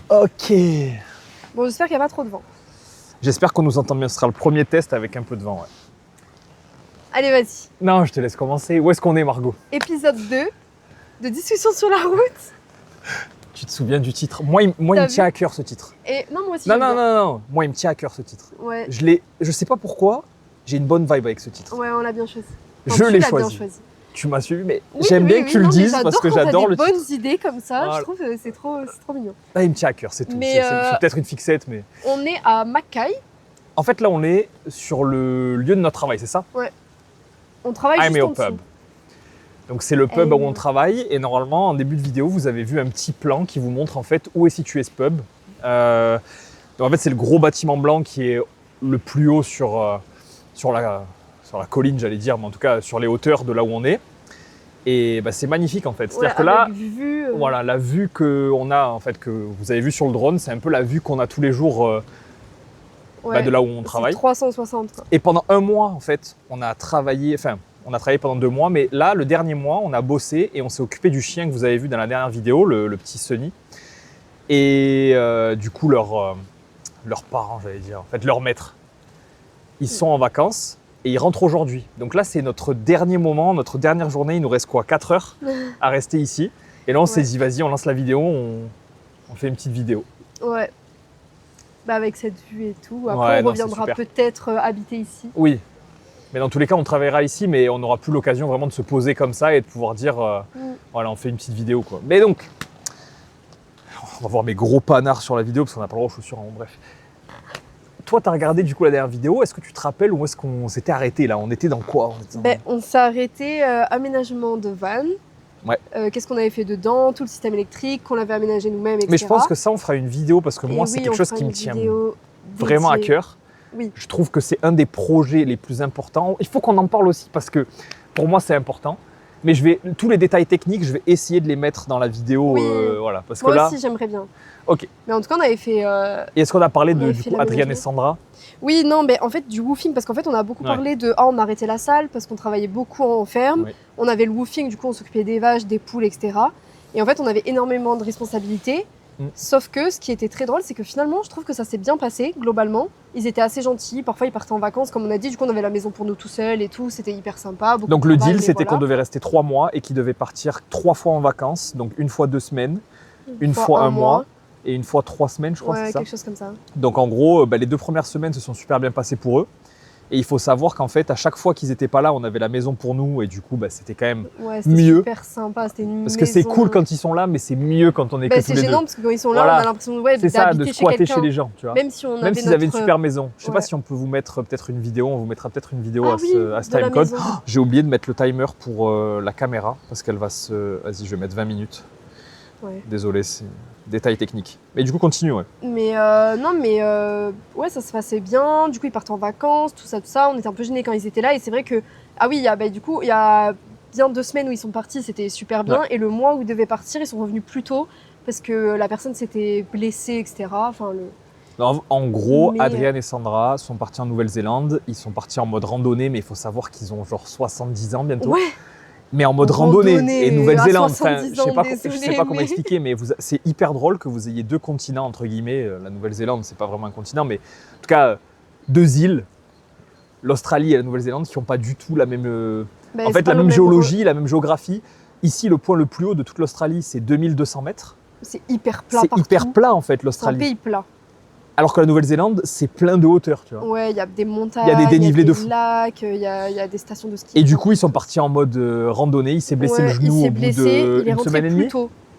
Ok. Bon, j'espère qu'il n'y a pas trop de vent. J'espère qu'on nous entend bien. Ce sera le premier test avec un peu de vent. Ouais. Allez, vas-y. Non, je te laisse commencer. Où est-ce qu'on est, Margot? Épisode 2 de discussion sur la route. Tu te souviens du titre? Moi, il me tient à cœur ce titre. Et non, moi aussi. Non. Moi, il me tient à cœur ce titre. Ouais. Je sais pas pourquoi, j'ai une bonne vibe avec ce titre. Ouais, on l'a bien choisi. Je l'ai Bien choisi. choisi. Tu m'as suivi, mais j'aime bien que tu le dises parce que j'adore le titre. Bonnes idées comme ça, Voilà. je trouve que c'est trop mignon. Ah, il me tient à cœur, c'est tout. Mais, C'est peut-être une fixette, mais. On est à Mackay. En fait, là, on est sur le lieu de notre travail, c'est ça? On travaille I'm juste au en pub. dessous. Donc c'est le pub où on travaille et normalement en début de vidéo vous avez vu un petit plan qui vous montre en fait où est situé ce pub. Donc en fait c'est le gros bâtiment blanc qui est le plus haut sur la colline j'allais dire, mais en tout cas sur les hauteurs de là où on est. Et bah, c'est magnifique en fait. C'est-à-dire que là, voilà, la vue qu'on a en fait, que vous avez vue sur le drone, c'est un peu la vue qu'on a tous les jours de là où on travaille. 360. Quoi. Et pendant un mois en fait, on a travaillé pendant 2 mois, mais là, le dernier mois, on a bossé et on s'est occupé du chien que vous avez vu dans la dernière vidéo, le petit Sunny. Et du coup, leurs parents, j'allais dire, en fait, leurs maîtres, ils sont en vacances et ils rentrent aujourd'hui. Donc là, c'est notre dernier moment, notre dernière journée. Il nous reste quoi, 4 heures à rester ici. Et là, on s'est dit, vas-y, on lance la vidéo, on fait une petite vidéo. Ouais. Bah, avec cette vue et tout. Après, on reviendra peut-être habiter ici. Oui. Mais dans tous les cas, on travaillera ici, mais on n'aura plus l'occasion vraiment de se poser comme ça et de pouvoir dire, voilà, on fait une petite vidéo, quoi. Mais donc, on va voir mes gros panards sur la vidéo parce qu'on n'a pas le droit aux chaussures, hein, bref. Toi, tu as regardé du coup la dernière vidéo. Est-ce que tu te rappelles où est-ce qu'on s'était arrêté là? On était dans quoi? On s'est arrêté aménagement de van. Ouais. Qu'est-ce qu'on avait fait dedans, tout le système électrique, qu'on avait aménagé nous-mêmes, etc. Mais je pense que ça, on fera une vidéo parce que moi, c'est quelque chose qui me tient vraiment à cœur. Oui. Je trouve que c'est un des projets les plus importants. Il faut qu'on en parle aussi parce que pour moi, c'est important. Mais tous les détails techniques, je vais essayer de les mettre dans la vidéo. Oui. Voilà, parce moi que là, aussi, j'aimerais bien. Ok. Mais en tout cas, on avait fait... Et est-ce qu'on a parlé de Adrienne et Sandra? Oui, non, mais en fait, du woofing, parce qu'en fait, on a beaucoup parlé de... on arrêtait la salle parce qu'on travaillait beaucoup en ferme. Ouais. On avait le woofing, du coup, on s'occupait des vaches, des poules, etc. Et en fait, on avait énormément de responsabilités. Sauf que ce qui était très drôle, c'est que finalement, je trouve que ça s'est bien passé, globalement. Ils étaient assez gentils, parfois ils partaient en vacances, comme on a dit, du coup on avait la maison pour nous tout seuls et tout, c'était hyper sympa. Donc le deal, c'était qu'on devait rester 3 mois et qu'ils devaient partir 3 fois en vacances, donc une fois 2 semaines, une fois 1 mois et une fois 3 semaines, je crois, c'est ça? Quelque chose comme ça. Donc en gros, les 2 premières semaines se sont super bien passées pour eux. Et il faut savoir qu'en fait, à chaque fois qu'ils n'étaient pas là, on avait la maison pour nous et du coup, c'était quand même mieux. Super sympa, c'était une parce que c'est cool quand ils sont là, mais c'est mieux quand on est que tous les deux. C'est gênant parce que quand ils sont là, on a l'impression de squatter chez les gens, tu vois. Même s'ils avaient une super maison. Je sais pas si on peut vous mettre peut-être une vidéo, on vous mettra peut-être une vidéo à ce timecode. Oh, j'ai oublié de mettre le timer pour la caméra parce qu'elle va se... Vas-y, je vais mettre 20 minutes. Ouais. Désolé, c'est détail technique. Mais du coup, continue, ouais. Mais ouais, ça se passait bien. Du coup, ils partent en vacances, tout ça. On était un peu gênés quand ils étaient là. Et c'est vrai que, il y a bien 2 semaines où ils sont partis, c'était super bien. Ouais. Et le mois où ils devaient partir, ils sont revenus plus tôt parce que la personne s'était blessée, etc. Enfin, en gros, Adrienne et Sandra sont partis en Nouvelle-Zélande. Ils sont partis en mode randonnée, mais il faut savoir qu'ils ont genre 70 ans bientôt. Ouais. Mais en mode randonnée et Nouvelle-Zélande, je sais pas comment expliquer, mais c'est hyper drôle que vous ayez 2 continents, entre guillemets. La Nouvelle-Zélande, c'est pas vraiment un continent, mais en tout cas, 2 îles, l'Australie et la Nouvelle-Zélande, qui n'ont pas du tout la même, la même géologie, la même géographie. Ici, le point le plus haut de toute l'Australie, c'est 2200 mètres. C'est hyper plat. C'est hyper plat, en fait, l'Australie. C'est un pays plat. Alors que la Nouvelle-Zélande, c'est plein de hauteur, tu vois. Ouais, il y a des montagnes, il y a des dénivelés de fou. Il y a des lacs, il y a des stations de ski. Et du coup, ils sont partis en mode randonnée. Il s'est blessé le genou au bout d'une semaine et demie.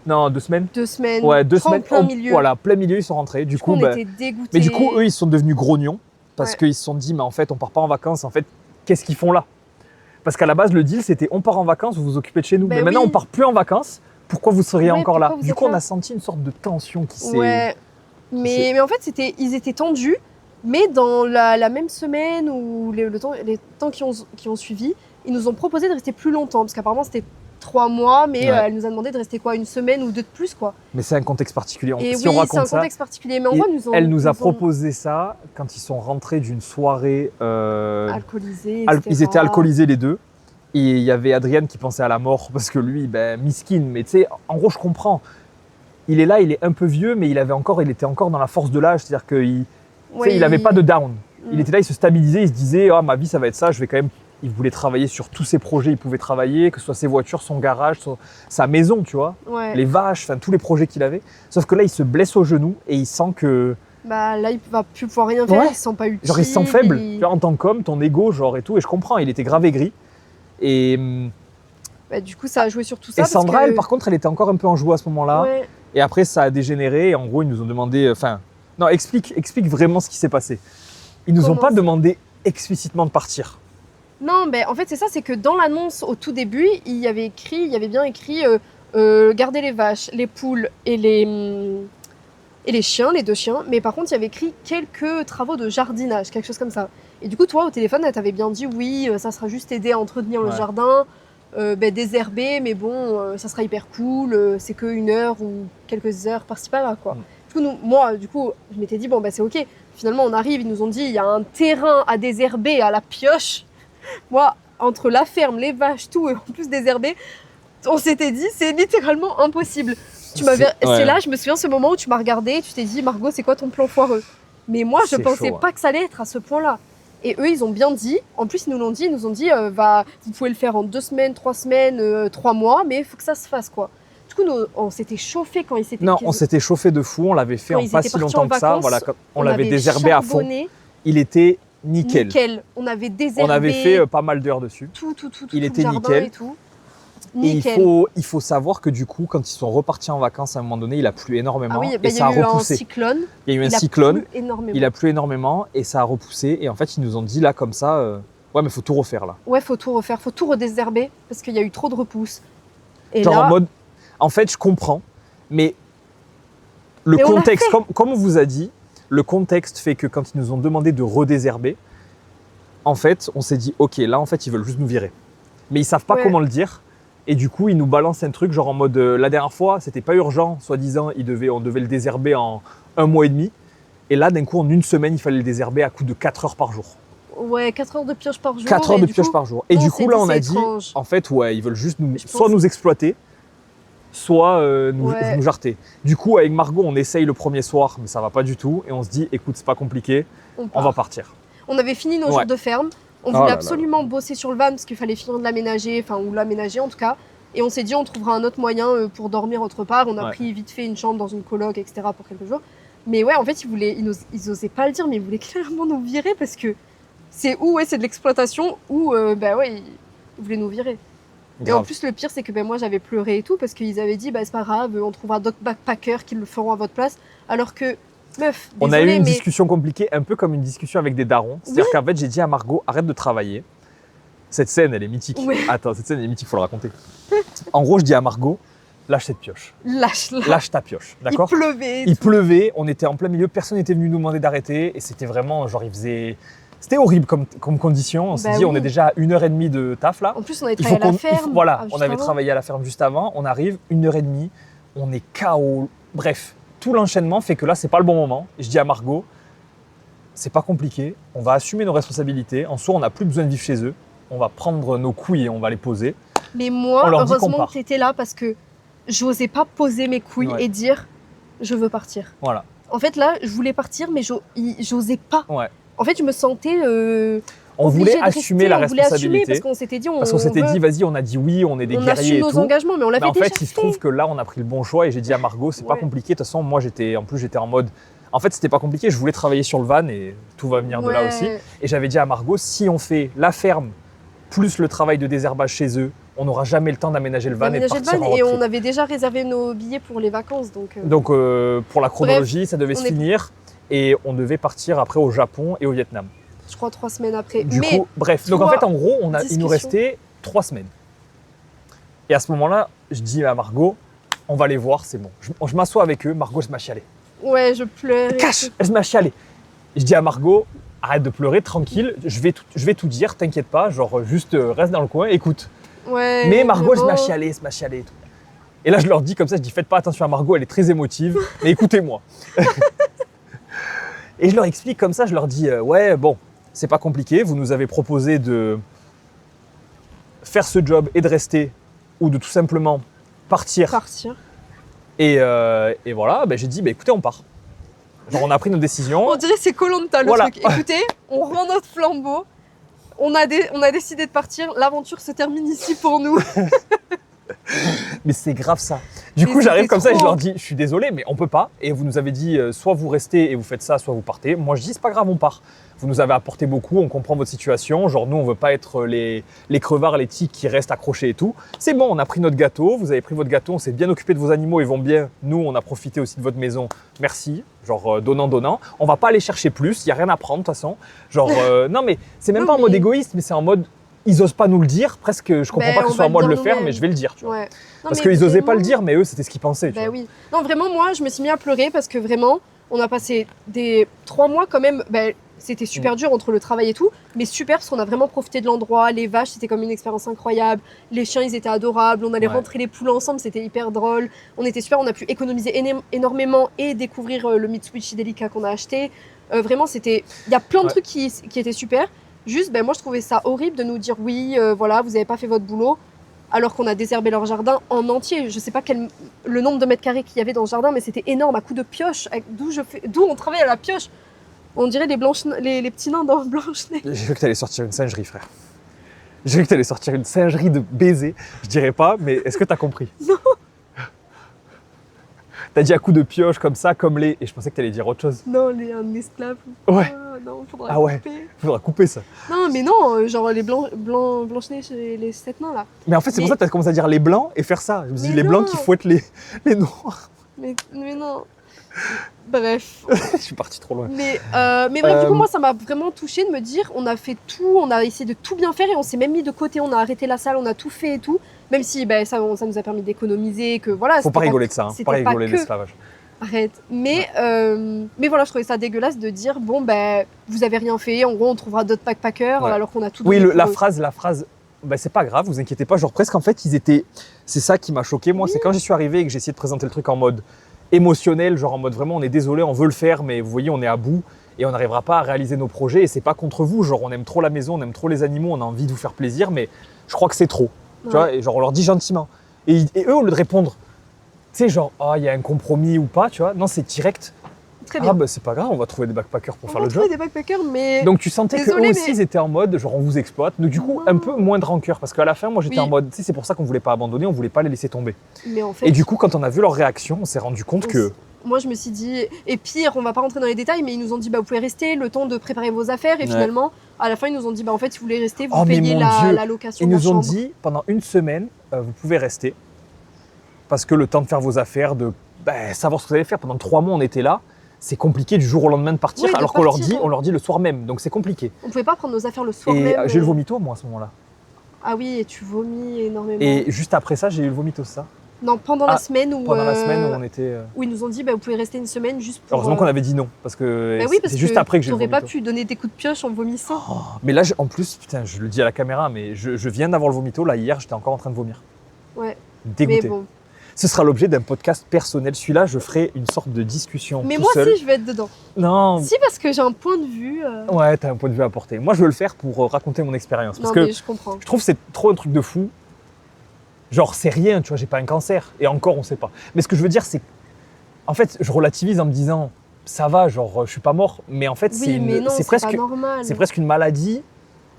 Non, 2 semaines. 2 semaines. Ouais, 2 semaines. Plein milieu. Voilà, plein milieu, ils sont rentrés. Du coup, on était dégoûtés. Mais du coup, eux, ils sont devenus grognons parce qu'ils se sont dit, mais en fait, on part pas en vacances. En fait, qu'est-ce qu'ils font là? Parce qu'à la base, le deal, c'était on part en vacances, vous vous occupez de chez nous. Mais maintenant, on part plus en vacances. Pourquoi vous seriez encore là? Du coup, on a senti une sorte de tension qui s'est... Ouais. Mais en fait, ils étaient tendus, mais dans la même semaine ou les temps qui ont suivi, ils nous ont proposé de rester plus longtemps, parce qu'apparemment c'était 3 mois, mais elle nous a demandé de rester quoi, 1 semaine ou 2 de plus, quoi. Mais c'est un contexte particulier. Et si oui, c'est un contexte particulier. Mais en gros, elle nous a proposé ça quand ils sont rentrés d'une soirée alcoolisée, etc. Ils étaient alcoolisés les deux. Et il y avait Adrienne qui pensait à la mort parce que lui, miskin. Mais tu sais, en gros, je comprends. il est là, il est un peu vieux, mais il était encore dans la force de l'âge, c'est-à-dire qu'il n'avait pas de down. Il était là, il se stabilisait, il se disait ma vie ça va être ça, je vais quand même. Il voulait travailler sur tous ses projets, il pouvait travailler, que ce soit ses voitures, son garage, sa maison, tu vois, les vaches, enfin tous les projets qu'il avait. Sauf que là, il se blesse au genou et il sent que. Bah là, il va plus pouvoir rien faire, il se sent pas utile. Genre, il se sent faible, tu vois, en tant qu'homme, ton ego, genre et tout. Et je comprends, il était grave aigri. Et. Bah, du coup, ça a joué sur tout ça. Et Sandra, elle, par contre, elle était encore un peu en joue à ce moment-là. Ouais. Et après, ça a dégénéré. Et en gros, ils nous ont demandé. Non, explique vraiment ce qui s'est passé. Ils nous ont pas demandé explicitement de partir. Non, mais en fait, c'est ça, c'est que dans l'annonce au tout début, il y avait bien écrit garder les vaches, les poules et les chiens, les 2 chiens. Mais par contre, il y avait écrit quelques travaux de jardinage, quelque chose comme ça. Et du coup, toi, au téléphone, elle t'avait bien dit oui, ça sera juste aider à entretenir le jardin, désherber, mais bon, ça sera hyper cool, c'est que 1 heure ou quelques heures par-ci par-là, quoi. Du coup, moi, je m'étais dit, bon, bah c'est ok. Finalement, on arrive, ils nous ont dit, il y a un terrain à désherber à la pioche. Moi, entre la ferme, les vaches, tout, et en plus désherber, on s'était dit, c'est littéralement impossible. C'est là, je me souviens, ce moment où tu m'as regardé et tu t'es dit, Margot, c'est quoi ton plan foireux? Mais moi, je pensais pas que ça allait être à ce point-là. Et eux, ils ont bien dit, en plus, ils nous ont dit, vous pouvez le faire en 2 semaines, 3 semaines, 3 mois, mais il faut que ça se fasse, quoi. Du coup, on s'était chauffé quand ils s'étaient... Non, on s'était chauffé de fou, on l'avait fait en pas si longtemps que ça. Voilà, on l'avait désherbé à fond. Il était nickel. On avait désherbé. On avait fait pas mal d'heures dessus. Tout. Il était nickel. Et tout. Nickel. Et il faut savoir que du coup, quand ils sont repartis en vacances à un moment donné, il a plu énormément et ça a repoussé. Il y a eu un cyclone. Il a plu énormément et ça a repoussé. Et en fait, ils nous ont dit là comme ça, ouais, mais faut tout refaire là. Ouais, faut tout refaire, faut tout redésherber parce qu'il y a eu trop de repousse. Et genre là, en mode, en fait, je comprends, mais le contexte, comme on vous a dit, le contexte fait que quand ils nous ont demandé de redésherber, en fait, on s'est dit, ok, là, en fait, ils veulent juste nous virer. Mais ils savent pas comment le dire. Et du coup, ils nous balancent un truc, genre en mode, la dernière fois, c'était pas urgent, soi-disant, on devait le désherber en 1 mois et demi. Et là, d'un coup, en 1 semaine, il fallait le désherber à coup de 4 heures par jour. Ouais, 4 heures de pioche par jour. 4 heures de pioche par jour. Et du coup, là, on a dit, en fait, ouais, ils veulent juste soit nous exploiter, soit nous jarter. Du coup, avec Margot, on essaye le premier soir, mais ça va pas du tout. Et on se dit, écoute, c'est pas compliqué, on va partir. On avait fini nos jours de ferme. On voulait absolument bosser sur le van parce qu'il fallait finir de l'aménager, ou l'aménager en tout cas. Et on s'est dit, on trouvera un autre moyen pour dormir autre part. On a pris vite fait une chambre dans une coloc, etc. pour quelques jours. Mais ouais, en fait, ils osaient pas le dire, mais ils voulaient clairement nous virer parce que c'est c'est de l'exploitation ou ils voulaient nous virer. Grave. Et en plus, le pire, c'est que moi, j'avais pleuré et tout parce qu'ils avaient dit, c'est pas grave, on trouvera d'autres backpackers qui le feront à votre place. Alors que, meuf, on a eu une discussion compliquée, un peu comme une discussion avec des darons. C'est-à-dire qu'en fait, j'ai dit à Margot, arrête de travailler. Cette scène, elle est mythique. Oui. Attends, cette scène, elle est mythique, faut le raconter. En gros, je dis à Margot, lâche cette pioche. Lâche ta pioche, d'accord? Il pleuvait, on était en plein milieu, personne n'était venu nous demander d'arrêter. Et c'était vraiment, genre, c'était horrible comme condition. On s'est dit, on est déjà à 1h30 de taf là. En plus, on avait travaillé à la ferme. On avait travaillé à la ferme juste avant. On arrive, 1h30, on est KO. Bref, tout l'enchaînement fait que là, c'est pas le bon moment. Et je dis à Margot, c'est pas compliqué, on va assumer nos responsabilités. En soi, on n'a plus besoin de vivre chez eux. On va prendre nos couilles et on va les poser. Mais moi, heureusement que tu étais là parce que j'osais pas poser mes couilles et dire je veux partir. Voilà. En fait, là, je voulais partir, mais j'osais pas. Ouais. En fait, je me sentais. On voulait assumer la responsabilité. Parce qu'on s'était dit, vas-y, on a dit oui, on est des guerriers et tout. On assume nos engagements, mais on l'avait déjà fait. En fait, il se trouve que là, on a pris le bon choix et j'ai dit à Margot, c'est pas compliqué. De toute façon, moi, j'étais en mode. En fait, c'était pas compliqué. Je voulais travailler sur le van et tout va venir de là aussi. Et j'avais dit à Margot, si on fait la ferme plus le travail de désherbage chez eux, on n'aura jamais le temps d'aménager le van et de partir en road trip. Et on avait déjà réservé nos billets pour les vacances. Donc pour la chronologie, ça devait se finir et on devait partir après au Japon et au Vietnam. Je crois 3 semaines après. Donc en fait, en gros, il nous restait 3 semaines. Et à ce moment-là, je dis à Margot, on va les voir, c'est bon. Je m'assois avec eux, Margot, je m'a chialé. Ouais, je pleure. Cache, elle m'a chialé. Je dis à Margot, arrête de pleurer, tranquille, je vais tout dire, t'inquiète pas, genre juste reste dans le coin, écoute. Ouais, mais Margot, je m'a chialé et tout. Et là, je leur dis comme ça, je dis faites pas attention à Margot, elle est très émotive, mais écoutez-moi. Et je leur explique comme ça, je leur dis ouais, bon, c'est pas compliqué, vous nous avez proposé de faire ce job et de rester, ou de tout simplement partir. Et voilà, j'ai dit, écoutez, on part. Genre, on a pris nos décisions. On dirait que c'est Koh-Lanta le truc. Écoutez, on rend notre flambeau. On a décidé de partir. L'aventure se termine ici pour nous. Mais c'est grave ça. Du coup, j'arrive comme ça et je leur dis, je suis désolé, mais on peut pas. Et vous nous avez dit, soit vous restez et vous faites ça, soit vous partez. Moi, je dis, c'est pas grave, on part. Vous nous avez apporté beaucoup, on comprend votre situation. Genre, nous, on veut pas être les crevards, les tiques qui restent accrochés et tout. C'est bon, on a pris notre gâteau. Vous avez pris votre gâteau, on s'est bien occupé de vos animaux, ils vont bien. Nous, on a profité aussi de votre maison. Merci. Genre, donnant. On va pas aller chercher plus. Il y a rien à prendre, de toute façon. Genre, non, mais c'est même pas en mode égoïste, mais c'est en mode. Ils osent pas nous le dire, presque, je comprends pas que ce soit à moi de le faire, mais je vais le dire, tu vois. Ouais. Non, parce qu'ils osaient pas le dire, mais eux, c'était ce qu'ils pensaient. Oui. Non, vraiment, moi, je me suis mis à pleurer parce que vraiment, on a passé des 3 mois quand même. C'était super dur entre le travail et tout, mais super parce qu'on a vraiment profité de l'endroit. Les vaches, c'était comme une expérience incroyable. Les chiens, ils étaient adorables. On allait rentrer les poules ensemble, c'était hyper drôle. On était super, on a pu économiser énormément et découvrir le Mitsubishi Delica qu'on a acheté. Vraiment, il y a plein de trucs qui étaient super. Juste, moi, je trouvais ça horrible de nous dire oui, voilà, vous n'avez pas fait votre boulot, alors qu'on a désherbé leur jardin en entier. Je sais pas le nombre de mètres carrés qu'il y avait dans le jardin, mais c'était énorme, à coups de pioche, d'où on travaille à la pioche. On dirait les petits nains dans Blanche-Neige. J'ai cru que tu allais sortir une singerie, frère. J'ai cru que tu allais sortir une singerie de baiser. Je dirais pas, mais est-ce que tu as compris? Non. T'as dit à coups de pioche comme ça, comme les... Et je pensais que t'allais dire autre chose. Non, un esclave. Ouais. Non, faudra couper. Faudra couper ça. Non, mais non, genre les Blanche-Neige et les 7 nains là. Mais en fait, c'est pour ça que t'as commencé à dire les blancs et faire ça. Je me suis dit les blancs qui fouettent les noirs. Mais non. Bref. Je suis parti trop loin. Mais bref, du coup, moi, ça m'a vraiment touchée de me dire, on a fait tout, on a essayé de tout bien faire et on s'est même mis de côté, on a arrêté la salle, on a tout fait et tout. Même si ça nous a permis d'économiser, que voilà. Faut pas rigoler de ça, hein. Faut pas rigoler de l'esclavage. Arrête. Mais voilà, je trouvais ça dégueulasse de dire, vous avez rien fait, en gros, on trouvera d'autres backpackers alors qu'on a tout donné. Oui, la phrase, c'est pas grave, vous inquiétez pas. Genre presque, en fait, c'est ça qui m'a choqué, moi. Oui. C'est quand j'y suis arrivé et que j'ai essayé de présenter le truc en mode émotionnel, genre en mode vraiment, on est désolé, on veut le faire, mais vous voyez, on est à bout et on n'arrivera pas à réaliser nos projets. Et c'est pas contre vous, genre on aime trop la maison, on aime trop les animaux, on a envie de vous faire plaisir, mais je crois que c'est trop. Tu vois, et genre on leur dit gentiment. Et eux, au lieu de répondre, tu sais, genre, il y a un compromis ou pas, tu vois, non, c'est direct. Très bien. C'est pas grave, on va trouver des backpackers pour faire le job. On va trouver des backpackers, mais. Donc tu sentais qu'eux aussi, ils étaient en mode, genre on vous exploite. Donc du coup, un peu moins de rancœur, parce qu'à la fin, moi j'étais en mode, tu sais, c'est pour ça qu'on voulait pas abandonner, on voulait pas les laisser tomber. Mais en fait, et du coup, quand on a vu leur réaction, on s'est rendu compte que. Moi, je me suis dit, et pire, on va pas rentrer dans les détails, mais ils nous ont dit, vous pouvez rester le temps de préparer vos affaires. Et finalement, à la fin, ils nous ont dit, en fait, si vous voulez rester, vous payez la location. Ils nous ont dit, pendant une semaine, vous pouvez rester. Parce que le temps de faire vos affaires, de savoir ce que vous allez faire. Pendant 3 mois, on était là. C'est compliqué du jour au lendemain de partir, alors qu'on leur dit le soir même. Donc c'est compliqué. On pouvait pas prendre nos affaires le soir même. Et j'ai eu le vomito, moi, à ce moment-là. Ah oui, et tu vomis énormément. Et juste après ça, j'ai eu le vomito, ça. Non, pendant la semaine où. Pendant la semaine où on était. Où ils nous ont dit, vous pouvez rester une semaine juste pour. Heureusement qu'on avait dit non, parce que c'est juste après que j'ai eu le vomito. T'aurais pas pu donner des coups de pioche en vomissant. Mais là, en plus, putain, je le dis à la caméra, mais je viens d'avoir le vomito. Là, hier, j'étais encore en train de vomir. Ouais. Dégoûté. Mais bon. Ce sera l'objet d'un podcast personnel. Celui-là, je ferai une sorte de discussion. Mais tout moi seul. aussi, je vais être dedans. Non. Si, parce que j'ai un point de vue. Ouais, t'as un point de vue à apporter. Moi, je veux le faire pour raconter mon expérience. Parce mais je comprends. Je trouve que c'est trop un truc de fou. Genre, c'est rien, tu vois, j'ai pas un cancer. Et encore, on sait pas. Mais ce que je veux dire, c'est. En fait, je relativise en me disant, ça va, genre, je suis pas mort. Mais en fait, c'est presque une maladie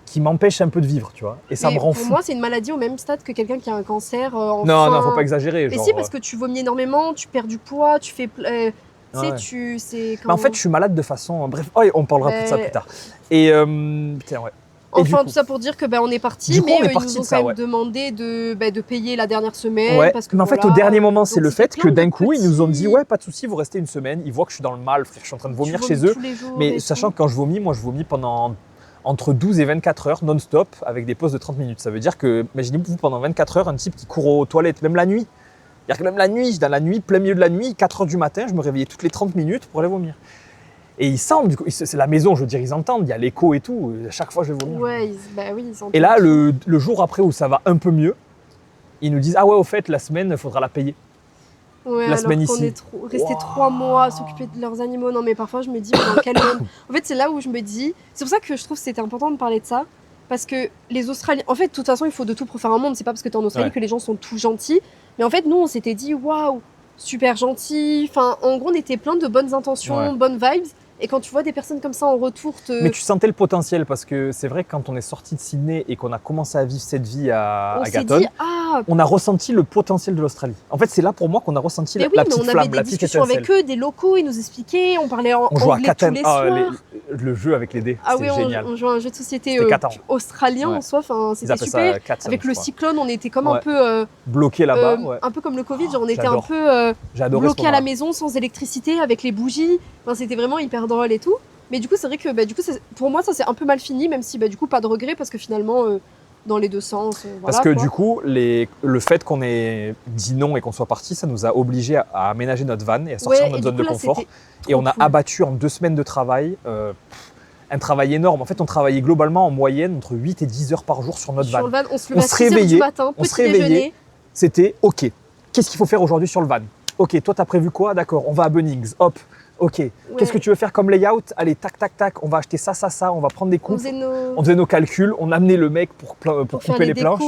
qui m'empêche un peu de vivre, tu vois. Et ça me rend fou. Pour moi, c'est une maladie au même stade que quelqu'un qui a un cancer. Non, faut pas exagérer. Mais si, parce que tu vomis énormément, tu perds du poids, tu fais. En fait, je suis malade de façon. Bref, on parlera de ça plus tard. Et putain, ouais. Enfin, tout ça pour dire que on est parti, mais ils nous ont quand même demandé de payer la dernière semaine. Ouais. Parce que, mais en fait, au dernier moment, c'est le fait que d'un coup, ils nous ont dit pas de souci, vous restez une semaine. Ils voient que je suis dans le mal, frère, je suis en train de vomir chez eux. Mais sachant que quand je vomis, moi, je vomis pendant entre 12 et 24 heures non-stop avec des pauses de 30 minutes. Ça veut dire que, imaginez-vous pendant 24 heures, un type qui court aux toilettes, même la nuit. C'est-à-dire que même la nuit, dans la nuit, plein milieu de la nuit, 4 heures du matin, je me réveillais toutes les 30 minutes pour aller vomir. Et ils sentent, du coup, c'est la maison, je veux dire, ils entendent, il y a l'écho et tout. À chaque fois, je vais vomir. Ouais, ils entendent. Et là, le jour après où ça va un peu mieux, ils nous disent, ah ouais, au fait, la semaine, il faudra la payer. Ouais, la semaine ici. On est resté 3 mois à s'occuper de leurs animaux. Non, mais parfois, je me dis, dans quel monde. En fait, c'est là où je me dis. C'est pour ça que je trouve que c'était important de parler de ça. Parce que les Australiens. En fait, de toute façon, il faut de tout pour faire un monde. C'est pas parce que tu es en Australie que les gens sont tout gentils. Mais en fait, nous, on s'était dit, waouh, super gentils. Enfin, en gros, on était plein de bonnes intentions, bonnes vibes. Et quand tu vois des personnes comme ça en retour Mais tu sentais le potentiel parce que c'est vrai que quand on est sorti de Sydney et qu'on a commencé à vivre cette vie à Gatton, on a ressenti le potentiel de l'Australie. En fait, c'est là pour moi qu'on a ressenti la petite flamme, la petite étincelle. On avait des discussions avec eux, des locaux, ils nous expliquaient, on parlait en anglais tous les soirs. Le jeu avec les dés, c'était génial. On jouait à un jeu de société australien en soi, c'était super. Avec le cyclone, on était comme un peu bloqué là-bas. Un peu comme le Covid, genre on était un peu bloqué à la maison sans électricité avec les bougies. Enfin, c'était vraiment hyper drôle et tout. Mais du coup, c'est vrai que pour moi, ça s'est un peu mal fini, même si du coup, pas de regret parce que finalement, dans les deux sens. Parce que du coup, le fait qu'on ait dit non et qu'on soit parti, ça nous a obligés à aménager notre van et à sortir de notre zone de confort. Et on a abattu en 2 semaines de travail un travail énorme. En fait, on travaillait globalement en moyenne entre 8 et 10 heures par jour sur notre van. On se réveillait du matin, petit déjeuner. C'était OK. Qu'est-ce qu'il faut faire aujourd'hui sur le van? OK, toi, t'as prévu quoi? D'accord, on va à Bunnings. Hop. OK. Qu'est-ce que tu veux faire comme layout? Allez, tac, tac, tac. On va acheter ça, on va prendre des coupes. On faisait nos calculs. On amenait le mec pour couper les planches.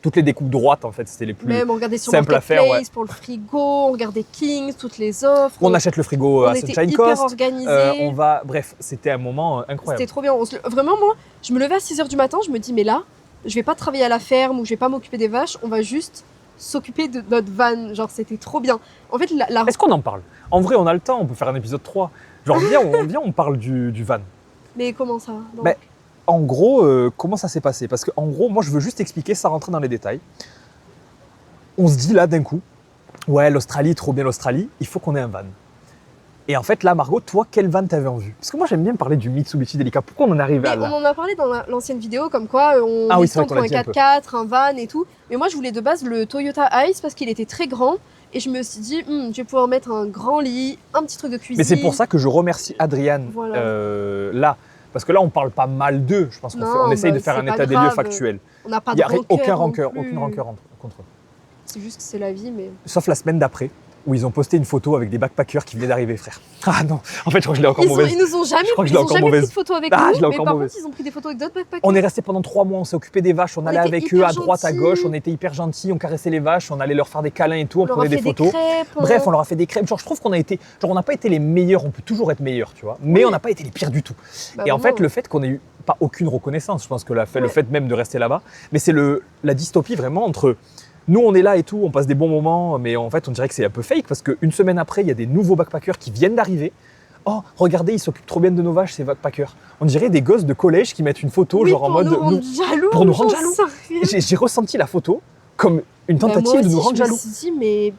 Toutes les découpes droites, en fait, c'était les plus simples à faire. Pour le frigo, on regardait Kings, toutes les offres. On achète le frigo à Sunshine Coast. Organisé. Bref, c'était un moment incroyable. C'était trop bien. Vraiment, moi, je me levais à 6h du matin. Je me dis, mais là, je vais pas travailler à la ferme ou je vais pas m'occuper des vaches. On va juste s'occuper de notre van. Genre, c'était trop bien. En fait, Est-ce qu'on en parle? En vrai, on a le temps. On peut faire un épisode 3. Genre, viens, on parle du van. Mais comment ça en gros, comment ça s'est passé? Parce qu'en gros, moi, je veux juste expliquer sans rentrer dans les détails. On se dit là, d'un coup, ouais, l'Australie, trop bien l'Australie, il faut qu'on ait un van. Et en fait, là, Margot, toi, quel van t'avais en vue? Parce que moi, j'aime bien parler du Mitsubishi Delica. Pourquoi on en est arrivé à là? On en a parlé dans l'ancienne vidéo, comme quoi on hésitait entre un 4x4, un van et tout. Mais moi, je voulais de base le Toyota Ice parce qu'il était très grand. Et je me suis dit, je vais pouvoir mettre un grand lit, un petit truc de cuisine. Mais c'est pour ça que je remercie Adriane là. Parce que là, on parle pas mal d'eux. Je pense qu'on essaye de faire un état des lieux factuel. On n'a pas Il n'y a aucune rancœur contre eux. C'est juste que c'est la vie, mais... Sauf la semaine d'après, où ils ont posté une photo avec des backpackers qui venaient d'arriver, frère. Ah non, en fait, je crois que je l'ai encore mauvaise. Ils nous ont jamais pris de photos avec nous, mais par contre, ils ont pris des photos avec d'autres backpackers. On est resté pendant 3 mois, on s'est occupé des vaches, on allait avec eux à droite, à gauche, on était hyper gentils, on caressait les vaches, on allait leur faire des câlins et tout, on prenait des photos. Bref, on leur a fait des crêpes. Genre, je trouve qu'on a été... Genre, on n'a pas été les meilleurs, on peut toujours être meilleurs, tu vois, mais on n'a pas été les pires du tout. Et en fait, le fait qu'on ait eu pas aucune reconnaissance, je pense que le fait même de rester là-bas, mais c'est la dystopie vraiment entre... Nous, on est là et tout, on passe des bons moments, mais en fait, on dirait que c'est un peu fake parce qu'une semaine après, il y a des nouveaux backpackers qui viennent d'arriver. Oh, regardez, ils s'occupent trop bien de nos vaches, ces backpackers. On dirait des gosses de collège qui mettent une photo, genre en mode. Pour nous rendre jaloux. J'ai ressenti la photo comme une tentative de nous rendre jaloux.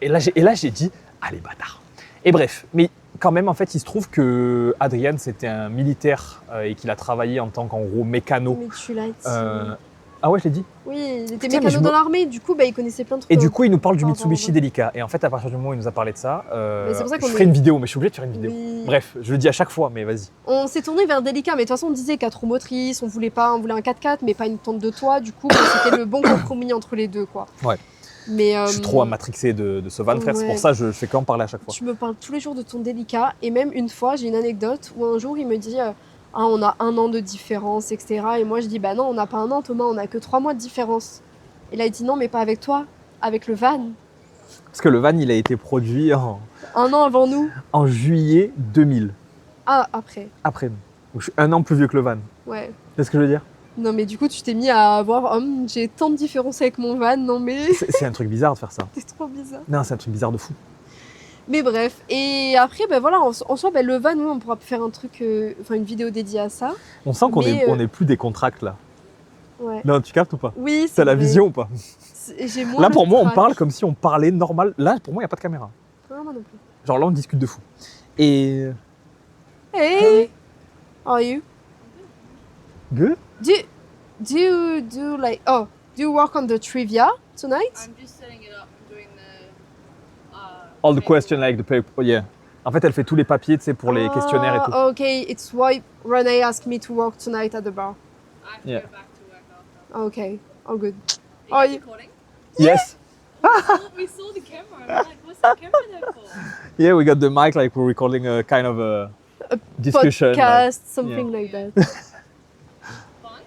Et là, j'ai dit, allez, bâtard. Et bref, mais quand même, en fait, il se trouve que Adrian, c'était un militaire et qu'il a travaillé en tant qu'en gros mécano. Mais tu l'as dit. Ah ouais, je l'ai dit? Oui, il était mécano dans l'armée, du coup, il connaissait plein de trucs. Et du coup, il nous parle du Mitsubishi Delica. Et en fait, à partir du moment où il nous a parlé de ça, je ferai une vidéo, mais je suis obligé de faire une vidéo. Oui. Bref, je le dis à chaque fois, mais vas-y. On s'est tourné vers Delica, mais de toute façon, on disait 4 roues motrices, on voulait un 4x4, mais pas une tente de toit. Du coup, c'était le bon compromis entre les deux, quoi. Ouais. Mais je suis trop matrixé de ce van, frère. C'est pour ça que je fais qu'en parler à chaque fois. Tu me parles tous les jours de ton Delica. Et même une fois, j'ai une anecdote où un jour, il me dit... on a 1 an de différence, etc. Et moi, je dis, bah non, on n'a pas 1 an, Thomas, on n'a que 3 mois de différence. Et là, il dit, non, mais pas avec toi, avec le van. Parce que le van, il a été produit 1 an avant nous. En juillet 2000. Ah, après. Après nous. Donc, je suis 1 an plus vieux que le van. Ouais. C'est ce que je veux dire? Non, mais du coup, tu t'es mis à avoir, j'ai tant de différences avec mon van, non mais... C'est un truc bizarre de faire ça. C'est trop bizarre. Non, c'est un truc bizarre de fou. Mais bref, et après, voilà, en soi, le van, on pourra faire un truc, une vidéo dédiée à ça. On sent qu'on est plus décontracté là. Ouais. Non, tu captes ou pas? Oui, c'est T'as la vision ou pas? J'ai moins là, pour moi, on parle comme si on parlait normal. Là, pour moi, il n'y a pas de caméra. Non, moi non plus. Genre là, on discute de fou. Et... Hey! How are you? Good? Do you work on the trivia tonight? I'm just setting it up and doing the... All the questions like the paper, yeah. En fait, elle fait tous les papiers, tu sais, pour les questionnaires et tout. Okay, it's why Renee asked me to work tonight at the bar. I have to go back to work after. Okay, all good. Are you recording? Yes. We saw the camera. I'm like, what's the camera there for? Yeah, we got the mic, like we're recording a kind of a discussion. Podcast, something like that. Fun?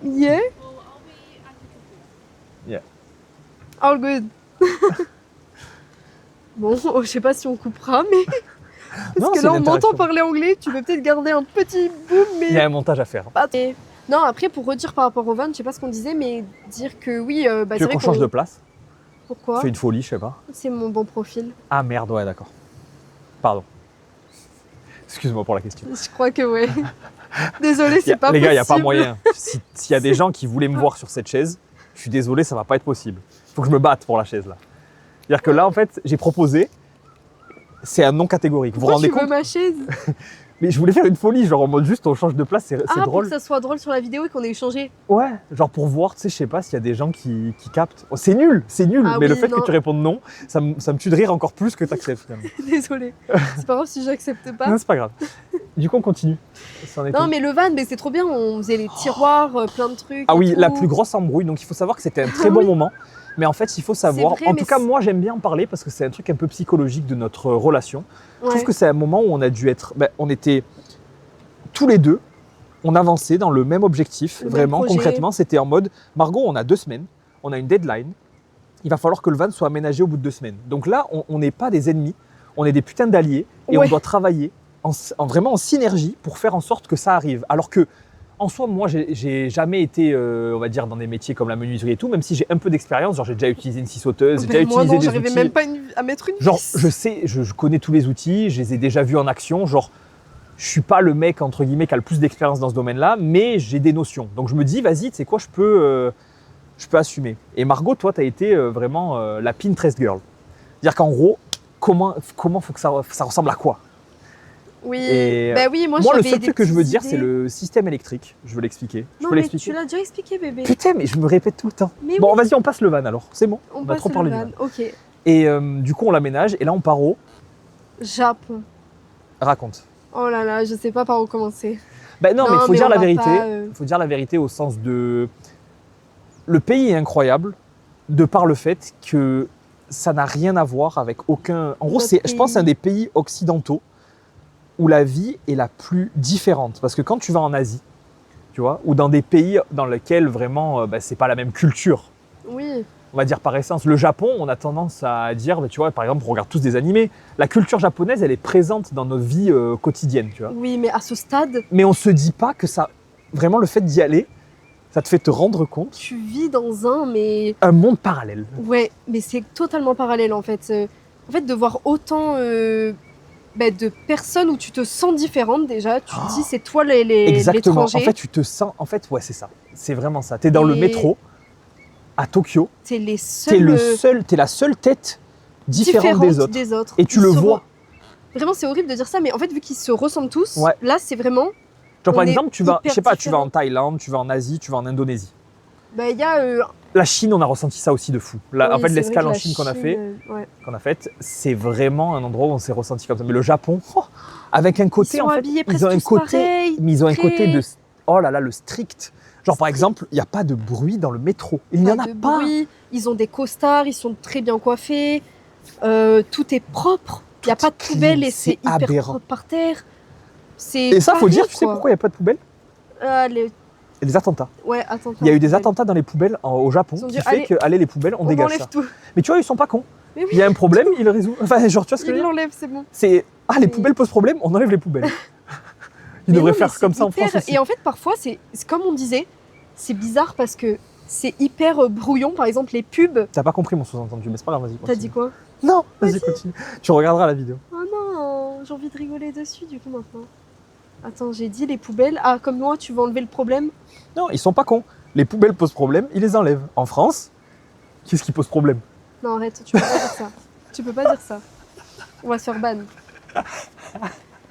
Yeah? Well, I'll be at the computer. Yeah. All good. Bon, je sais pas si on coupera, mais... Parce Non, que c'est là, on l'interaction. m'entend parler anglais, tu peux peut-être garder un petit boom, mais... Il y a un montage à faire. Et- Non, après, pour redire par rapport au van, je sais pas ce qu'on disait, mais dire que oui, Tu c'est veux vrai qu'on change de place? Pourquoi? Fais une folie, je sais pas. C'est mon bon profil. Ah merde, ouais, d'accord. Pardon. Excuse-moi pour la question. Je crois que ouais. Désolée, c'est pas Les possible. gars, il n'y a pas moyen. S'il y a des gens qui voulaient me voir sur cette chaise, je suis désolé, ça va pas être possible. Il faut que je me batte pour la chaise là. C'est-à-dire que là, en fait, j'ai proposé, c'est un non catégorique. Vous vous Pourquoi rendez tu veux compte? ma chaise? Mais je voulais faire une folie, genre en mode juste on change de place, c'est Pour drôle. que ça soit drôle sur la vidéo et qu'on ait échangé. Ouais, genre pour voir, tu sais, je sais pas s'il y a des gens qui captent. Oh, c'est nul, Ah mais le oui, fait non. que tu répondes non, ça me tue de rire encore plus que t'acceptes finalement. Désolée. C'est pas grave si j'accepte pas. Non, c'est pas grave. Du coup, on continue. Ça en est Non, tout. mais le van, c'est trop bien. On faisait les tiroirs, plein de trucs. Ah et oui, tout. la plus grosse embrouille, donc il faut savoir que c'était un très Ah bon oui. moment. Mais en fait, il faut savoir, vrai, en mais tout cas c'est- moi j'aime bien en parler parce que c'est un truc un peu psychologique de notre relation. Je Ouais. trouve que c'est un moment où on a dû être, on était tous les deux, on avançait dans le même objectif, Le même vraiment projet. concrètement, c'était en mode, Margot, on a 2 semaines, on a une deadline, il va falloir que le van soit aménagé au bout de 2 semaines. Donc là, on n'est pas des ennemis, on est des putains d'alliés et Ouais. on doit travailler vraiment en synergie pour faire en sorte que ça arrive. Alors que, en soi, moi, j'ai jamais été, on va dire, dans des métiers comme la menuiserie et tout, même si j'ai un peu d'expérience, genre j'ai déjà utilisé une scie sauteuse, j'ai Ben, déjà moi, utilisé non, des j'arrivais outils. même pas à mettre une Genre, vis. je sais, je connais tous les outils, je les ai déjà vus en action. Genre, je suis pas le mec, entre guillemets, qui a le plus d'expérience dans ce domaine-là, mais j'ai des notions. Donc, je me dis, vas-y, tu sais quoi, je peux assumer. Et Margot, toi, tu as été vraiment la Pinterest girl. C'est-à-dire qu'en gros, comment faut que ça ressemble à quoi? Oui, Et bah oui, moi, le j'avais seul des truc que je veux petites dire, c'est idées. le système électrique. Je veux l'expliquer. Je Non, peux mais l'expliquer. tu l'as déjà expliqué, bébé. Putain, mais je me répète tout le temps. Mais Bon, oui, vas-y, on passe le van alors. C'est bon. on a passe trop le parlé du van. van. Ok. Et du coup, on l'aménage. Et là, on part au. Japon. Raconte. Oh là là, je sais pas par où commencer. Ben non, mais il faut dire on la va vérité. pas, Il faut dire la vérité au sens de. Le pays est incroyable de par le fait que ça n'a rien à voir avec aucun. En gros, Notre c'est, je pense, pays. un des pays occidentaux où la vie est la plus différente. Parce que quand tu vas en Asie, tu vois, ou dans des pays dans lesquels vraiment, c'est pas la même culture. Oui, On va dire par essence. Le Japon, on a tendance à dire, tu vois, par exemple, on regarde tous des animés. La culture japonaise, elle est présente dans nos vies quotidiennes, tu vois. oui, mais à ce stade, Mais on se dit pas que ça, vraiment le fait d'y aller, ça te fait te rendre compte tu vis dans un monde parallèle. Ouais, mais c'est totalement parallèle en fait. En fait, de voir autant de personnes où tu te sens différente déjà, tu te dis c'est toi Exactement. l'étranger. En fait, tu te sens. En fait, ouais, c'est ça. C'est vraiment ça. T'es dans le Et- métro à Tokyo. t'es les T'es seuls t'es la seule tête différente des autres. Et tu Ils le se vois. Vraiment, c'est horrible de dire ça, mais en fait, vu qu'ils se ressemblent tous, Ouais. là, c'est vraiment. Genre par On est exemple, tu vas, je hyper sais pas, tu vas différents. en Thaïlande, tu vas en Asie, tu vas en Indonésie. Bah, il y a. La Chine, on a ressenti ça aussi de fou. Là, en oui, fait, c'est l'escale vrai en que la Chine qu'on a ouais. faite, c'est vraiment un endroit où on s'est ressenti comme ça. Mais le Japon, avec un côté, Ils sont en fait, habillés ils ont un presque tous côté, pareils, mais ils ont un très- côté de, oh là là, le strict. Genre par Strict. exemple, il n'y a pas de bruit dans le métro. Il n'y en a de pas. bruit, ils ont des costards, ils sont très bien coiffés, tout est propre, il n'y a Tout pas de est poubelle clean, et c'est c'est hyper aberrant. propre par terre. C'est Et ça, faut pareil, dire, tu sais quoi. pourquoi il n'y a pas de poubelle? Et Les attentats. Ouais, attends. Il y a eu des attentats dans les poubelles au Japon Ils ont qui dit, fait allez, que, allez, les poubelles, on On dégage enlève ça. tout. Mais tu vois, ils sont pas cons. Mais oui, Il y a un problème, ils le résolvent. Enfin, genre, tu vois ce que je veux ils dire? l'enlèvent, c'est bon. C'est, les Mais- poubelles posent problème, on enlève les poubelles. Ils Mais devraient non, mais faire c'est comme ça en hyper- France aussi. Et en fait, parfois, c'est comme on disait, c'est bizarre parce que c'est hyper brouillon. Par exemple, les pubs. T'as pas compris mon sous-entendu, mais c'est pas grave, vas-y. T'as continue. dit quoi? Non, vas-y, continue. Tu regarderas la vidéo. Oh non, j'ai envie de rigoler dessus du coup maintenant. Attends, j'ai dit les poubelles. Ah, comme moi, tu veux enlever le problème? Non, ils sont pas cons. Les poubelles posent problème, ils les enlèvent. En France, qu'est-ce qui pose problème? Non, arrête, tu peux pas dire ça. Tu peux pas dire ça. On va se faire ban.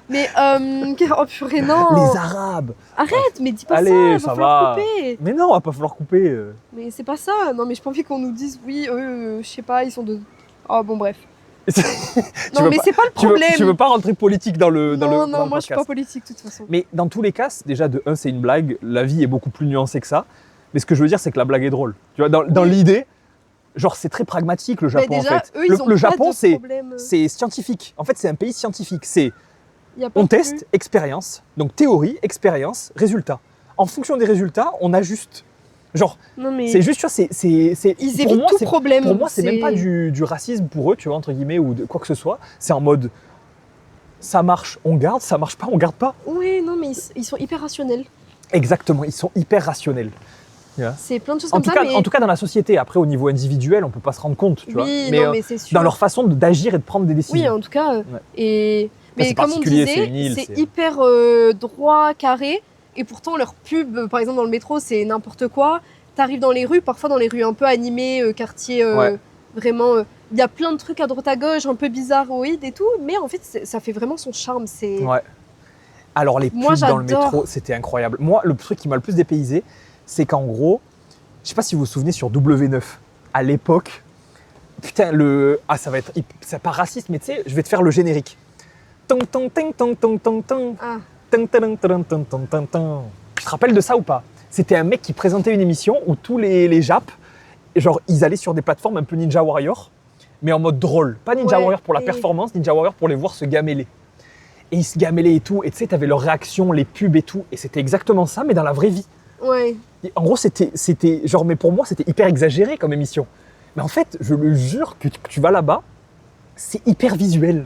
Mais, oh purée, non. Les Arabes. Arrête, mais dis pas Allez, ça, ça falloir va. couper. Mais non, on va pas falloir couper. Mais c'est pas ça. Non, mais j'ai pas envie qu'on nous dise, oui, eux, je sais pas, ils sont de. Oh, bon, bref. Tu Non, veux mais pas- c'est pas le Tu veux, problème. tu veux pas rentrer politique dans le dans non, le non, dans le moi je suis pas podcast. politique de toute façon. Mais dans tous les cas, déjà de un, c'est une blague. La vie est beaucoup plus nuancée que ça. Mais ce que je veux dire, c'est que la blague est drôle. Tu vois, dans Oui. l'idée, genre c'est très pragmatique le Mais Japon déjà, en fait. eux, ils ont le pas Japon, de c'est problème. c'est scientifique. En fait, c'est un pays scientifique. C'est Y a pas on plus. teste, expérience. Donc théorie, expérience, résultat. En fonction des résultats, on ajuste Genre, c'est juste, tu vois, ils évitent tout problème. Pour moi, c'est même pas du racisme pour eux, tu vois, entre guillemets, ou de quoi que ce soit. C'est en mode, ça marche, on garde, ça marche pas, on garde pas. Oui, non, mais ils sont hyper rationnels. Exactement, ils sont hyper rationnels. Yeah. C'est plein de choses comme ça. En tout cas, dans la société. Après, au niveau individuel, on peut pas se rendre compte, tu vois. Mais c'est sûr. Dans leur façon d'agir et de prendre des décisions. Oui, en tout cas. Ouais. Mais comme on disait, c'est hyper droit, carré. Et pourtant, leur pub, par exemple, dans le métro, c'est n'importe quoi. T'arrives dans les rues, parfois dans les rues un peu animées, quartiers vraiment... Il y a plein de trucs à droite à gauche, un peu bizarroïdes et tout. Mais en fait, ça fait vraiment son charme. Ouais. Alors, les pubs dans le métro, c'était incroyable. Moi, le truc qui m'a le plus dépaysé, c'est qu'en gros, je sais pas si vous vous souvenez sur W9, à l'époque, putain, c'est pas raciste, mais tu sais, je vais te faire le générique. Tong tong tong tong tong tong tong. Tu te rappelles de ça ou pas? C'était un mec qui présentait une émission où tous les Japs, genre, ils allaient sur des plateformes un peu Ninja Warrior, mais en mode drôle. Pas Ninja Warrior pour la performance, Ninja Warrior pour les voir se gameler. Et ils se gamelaient et tout, et tu sais, t'avais leurs réactions, les pubs et tout, et c'était exactement ça, mais dans la vraie vie. Ouais. Et en gros, c'était genre, mais pour moi, c'était hyper exagéré comme émission. Mais en fait, je le jure que tu vas là-bas, c'est hyper visuel.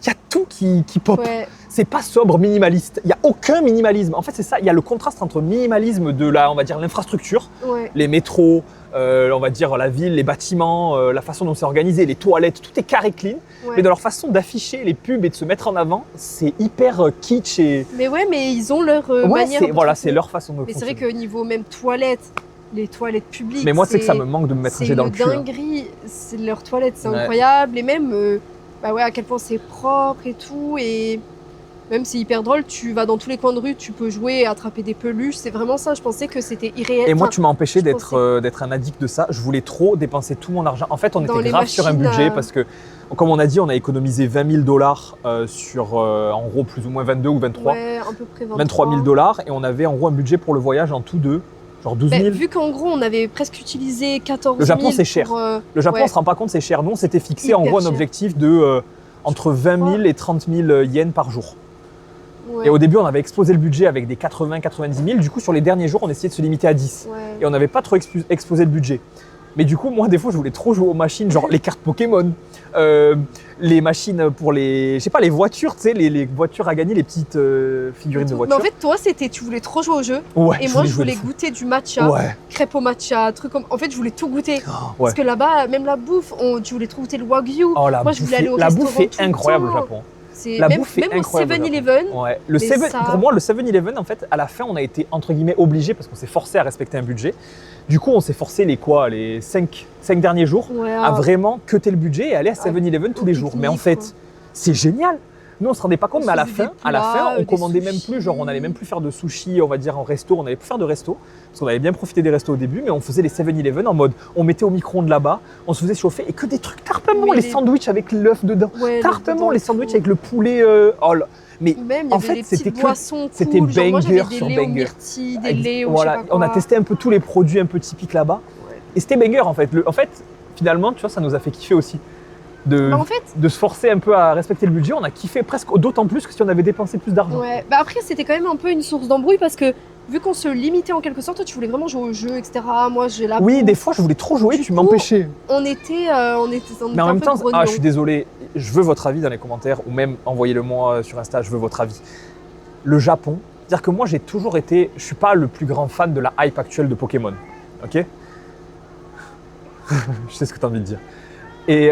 Il y a tout qui pop. Ouais. C'est pas sobre, minimaliste. Il n'y a aucun minimalisme. En fait, c'est ça. Il y a le contraste entre minimalisme de on va dire, l'infrastructure, les métros, on va dire la ville, les bâtiments, la façon dont c'est organisé, les toilettes, tout est carré clean. Ouais. Mais dans leur façon d'afficher les pubs et de se mettre en avant, c'est hyper kitsch. Mais ils ont leur manière. C'est leur façon de fonctionner. Mais c'est vrai qu'au niveau même toilettes, les toilettes publiques. Mais moi, c'est que ça me manque de me mettre un jet dans le cul. C'est dinguerie. C'est leurs toilettes, c'est incroyable. Et même. À quel point c'est propre et tout, et même c'est hyper drôle, tu vas dans tous les coins de rue, tu peux jouer, attraper des peluches, c'est vraiment ça, je pensais que c'était irréel. Et moi tu m'as empêché d'être un addict de ça, je voulais trop dépenser tout mon argent. En fait on était grave sur un budget parce que, comme on a dit, on a économisé $20 000 sur en gros plus ou moins 22 ou 23, à peu près 23 000 $, et on avait en gros un budget pour le voyage en tout de genre 12 000. Vu qu'en gros, on avait presque utilisé 14 000. Le Japon, c'est cher. Le Japon, on ne se rend pas compte, c'est cher. Nous, on s'était fixé en gros un objectif de entre 20 000 et 30 000 yens par jour. Ouais. Et au début, on avait explosé le budget avec des 80-90 000. Du coup, sur les derniers jours, on essayait de se limiter à 10. Ouais. Et on n'avait pas trop explosé le budget. Mais du coup, moi, des fois, je voulais trop jouer aux machines, genre les cartes Pokémon, les machines pour les voitures, tu sais, les voitures à gagner, les petites figurines de voitures. Mais en fait, toi, tu voulais trop jouer au jeu. Ouais, et moi, je voulais goûter du matcha, crêpes au matcha, trucs comme. En fait, je voulais tout goûter. Parce que là-bas, même la bouffe, tu voulais trop goûter le wagyu. Moi, je voulais aller au restaurant. La bouffe est incroyable au Japon. La bouffe est incroyable. Même au 7-Eleven. Ouais. Pour moi, le 7-Eleven, en fait, à la fin, on a été entre guillemets obligés parce qu'on s'est forcé à respecter un budget. Du coup, on s'est forcé les 5 derniers jours à vraiment cutter le budget et aller à 7-Eleven tous les jours. Mais en fait, c'est génial. Nous, on se rendait pas compte, mais à la fin, on commandait même plus. Genre, on allait même plus faire de sushi, on va dire en resto. On n'allait plus faire de resto parce qu'on avait bien profité des restos au début, mais on faisait les 7-Eleven en mode, on mettait au micro-ondes là-bas, on se faisait chauffer et que des trucs tarpement, les sandwichs avec l'œuf dedans, tarpement les sandwichs avec le poulet. Mais même, en fait, c'était banger sur banger. Des laits, on a testé un peu tous les produits un peu typiques là-bas, et c'était banger en fait. En fait, finalement, tu vois, ça nous a fait kiffer aussi. De se forcer un peu à respecter le budget, on a kiffé presque d'autant plus que si on avait dépensé plus d'argent. Ouais. Après, c'était quand même un peu une source d'embrouille parce que vu qu'on se limitait en quelque sorte, toi tu voulais vraiment jouer au jeu, etc. Moi j'ai la Oui, des fois je voulais trop jouer, tu m'empêchais. On était mais en même temps, je suis désolé, je veux votre avis dans les commentaires ou même envoyez-le moi sur Insta, je veux votre avis. Le Japon, c'est-à-dire que moi j'ai toujours été, je suis pas le plus grand fan de la hype actuelle de Pokémon, ok? Je sais ce que tu as envie de dire. Et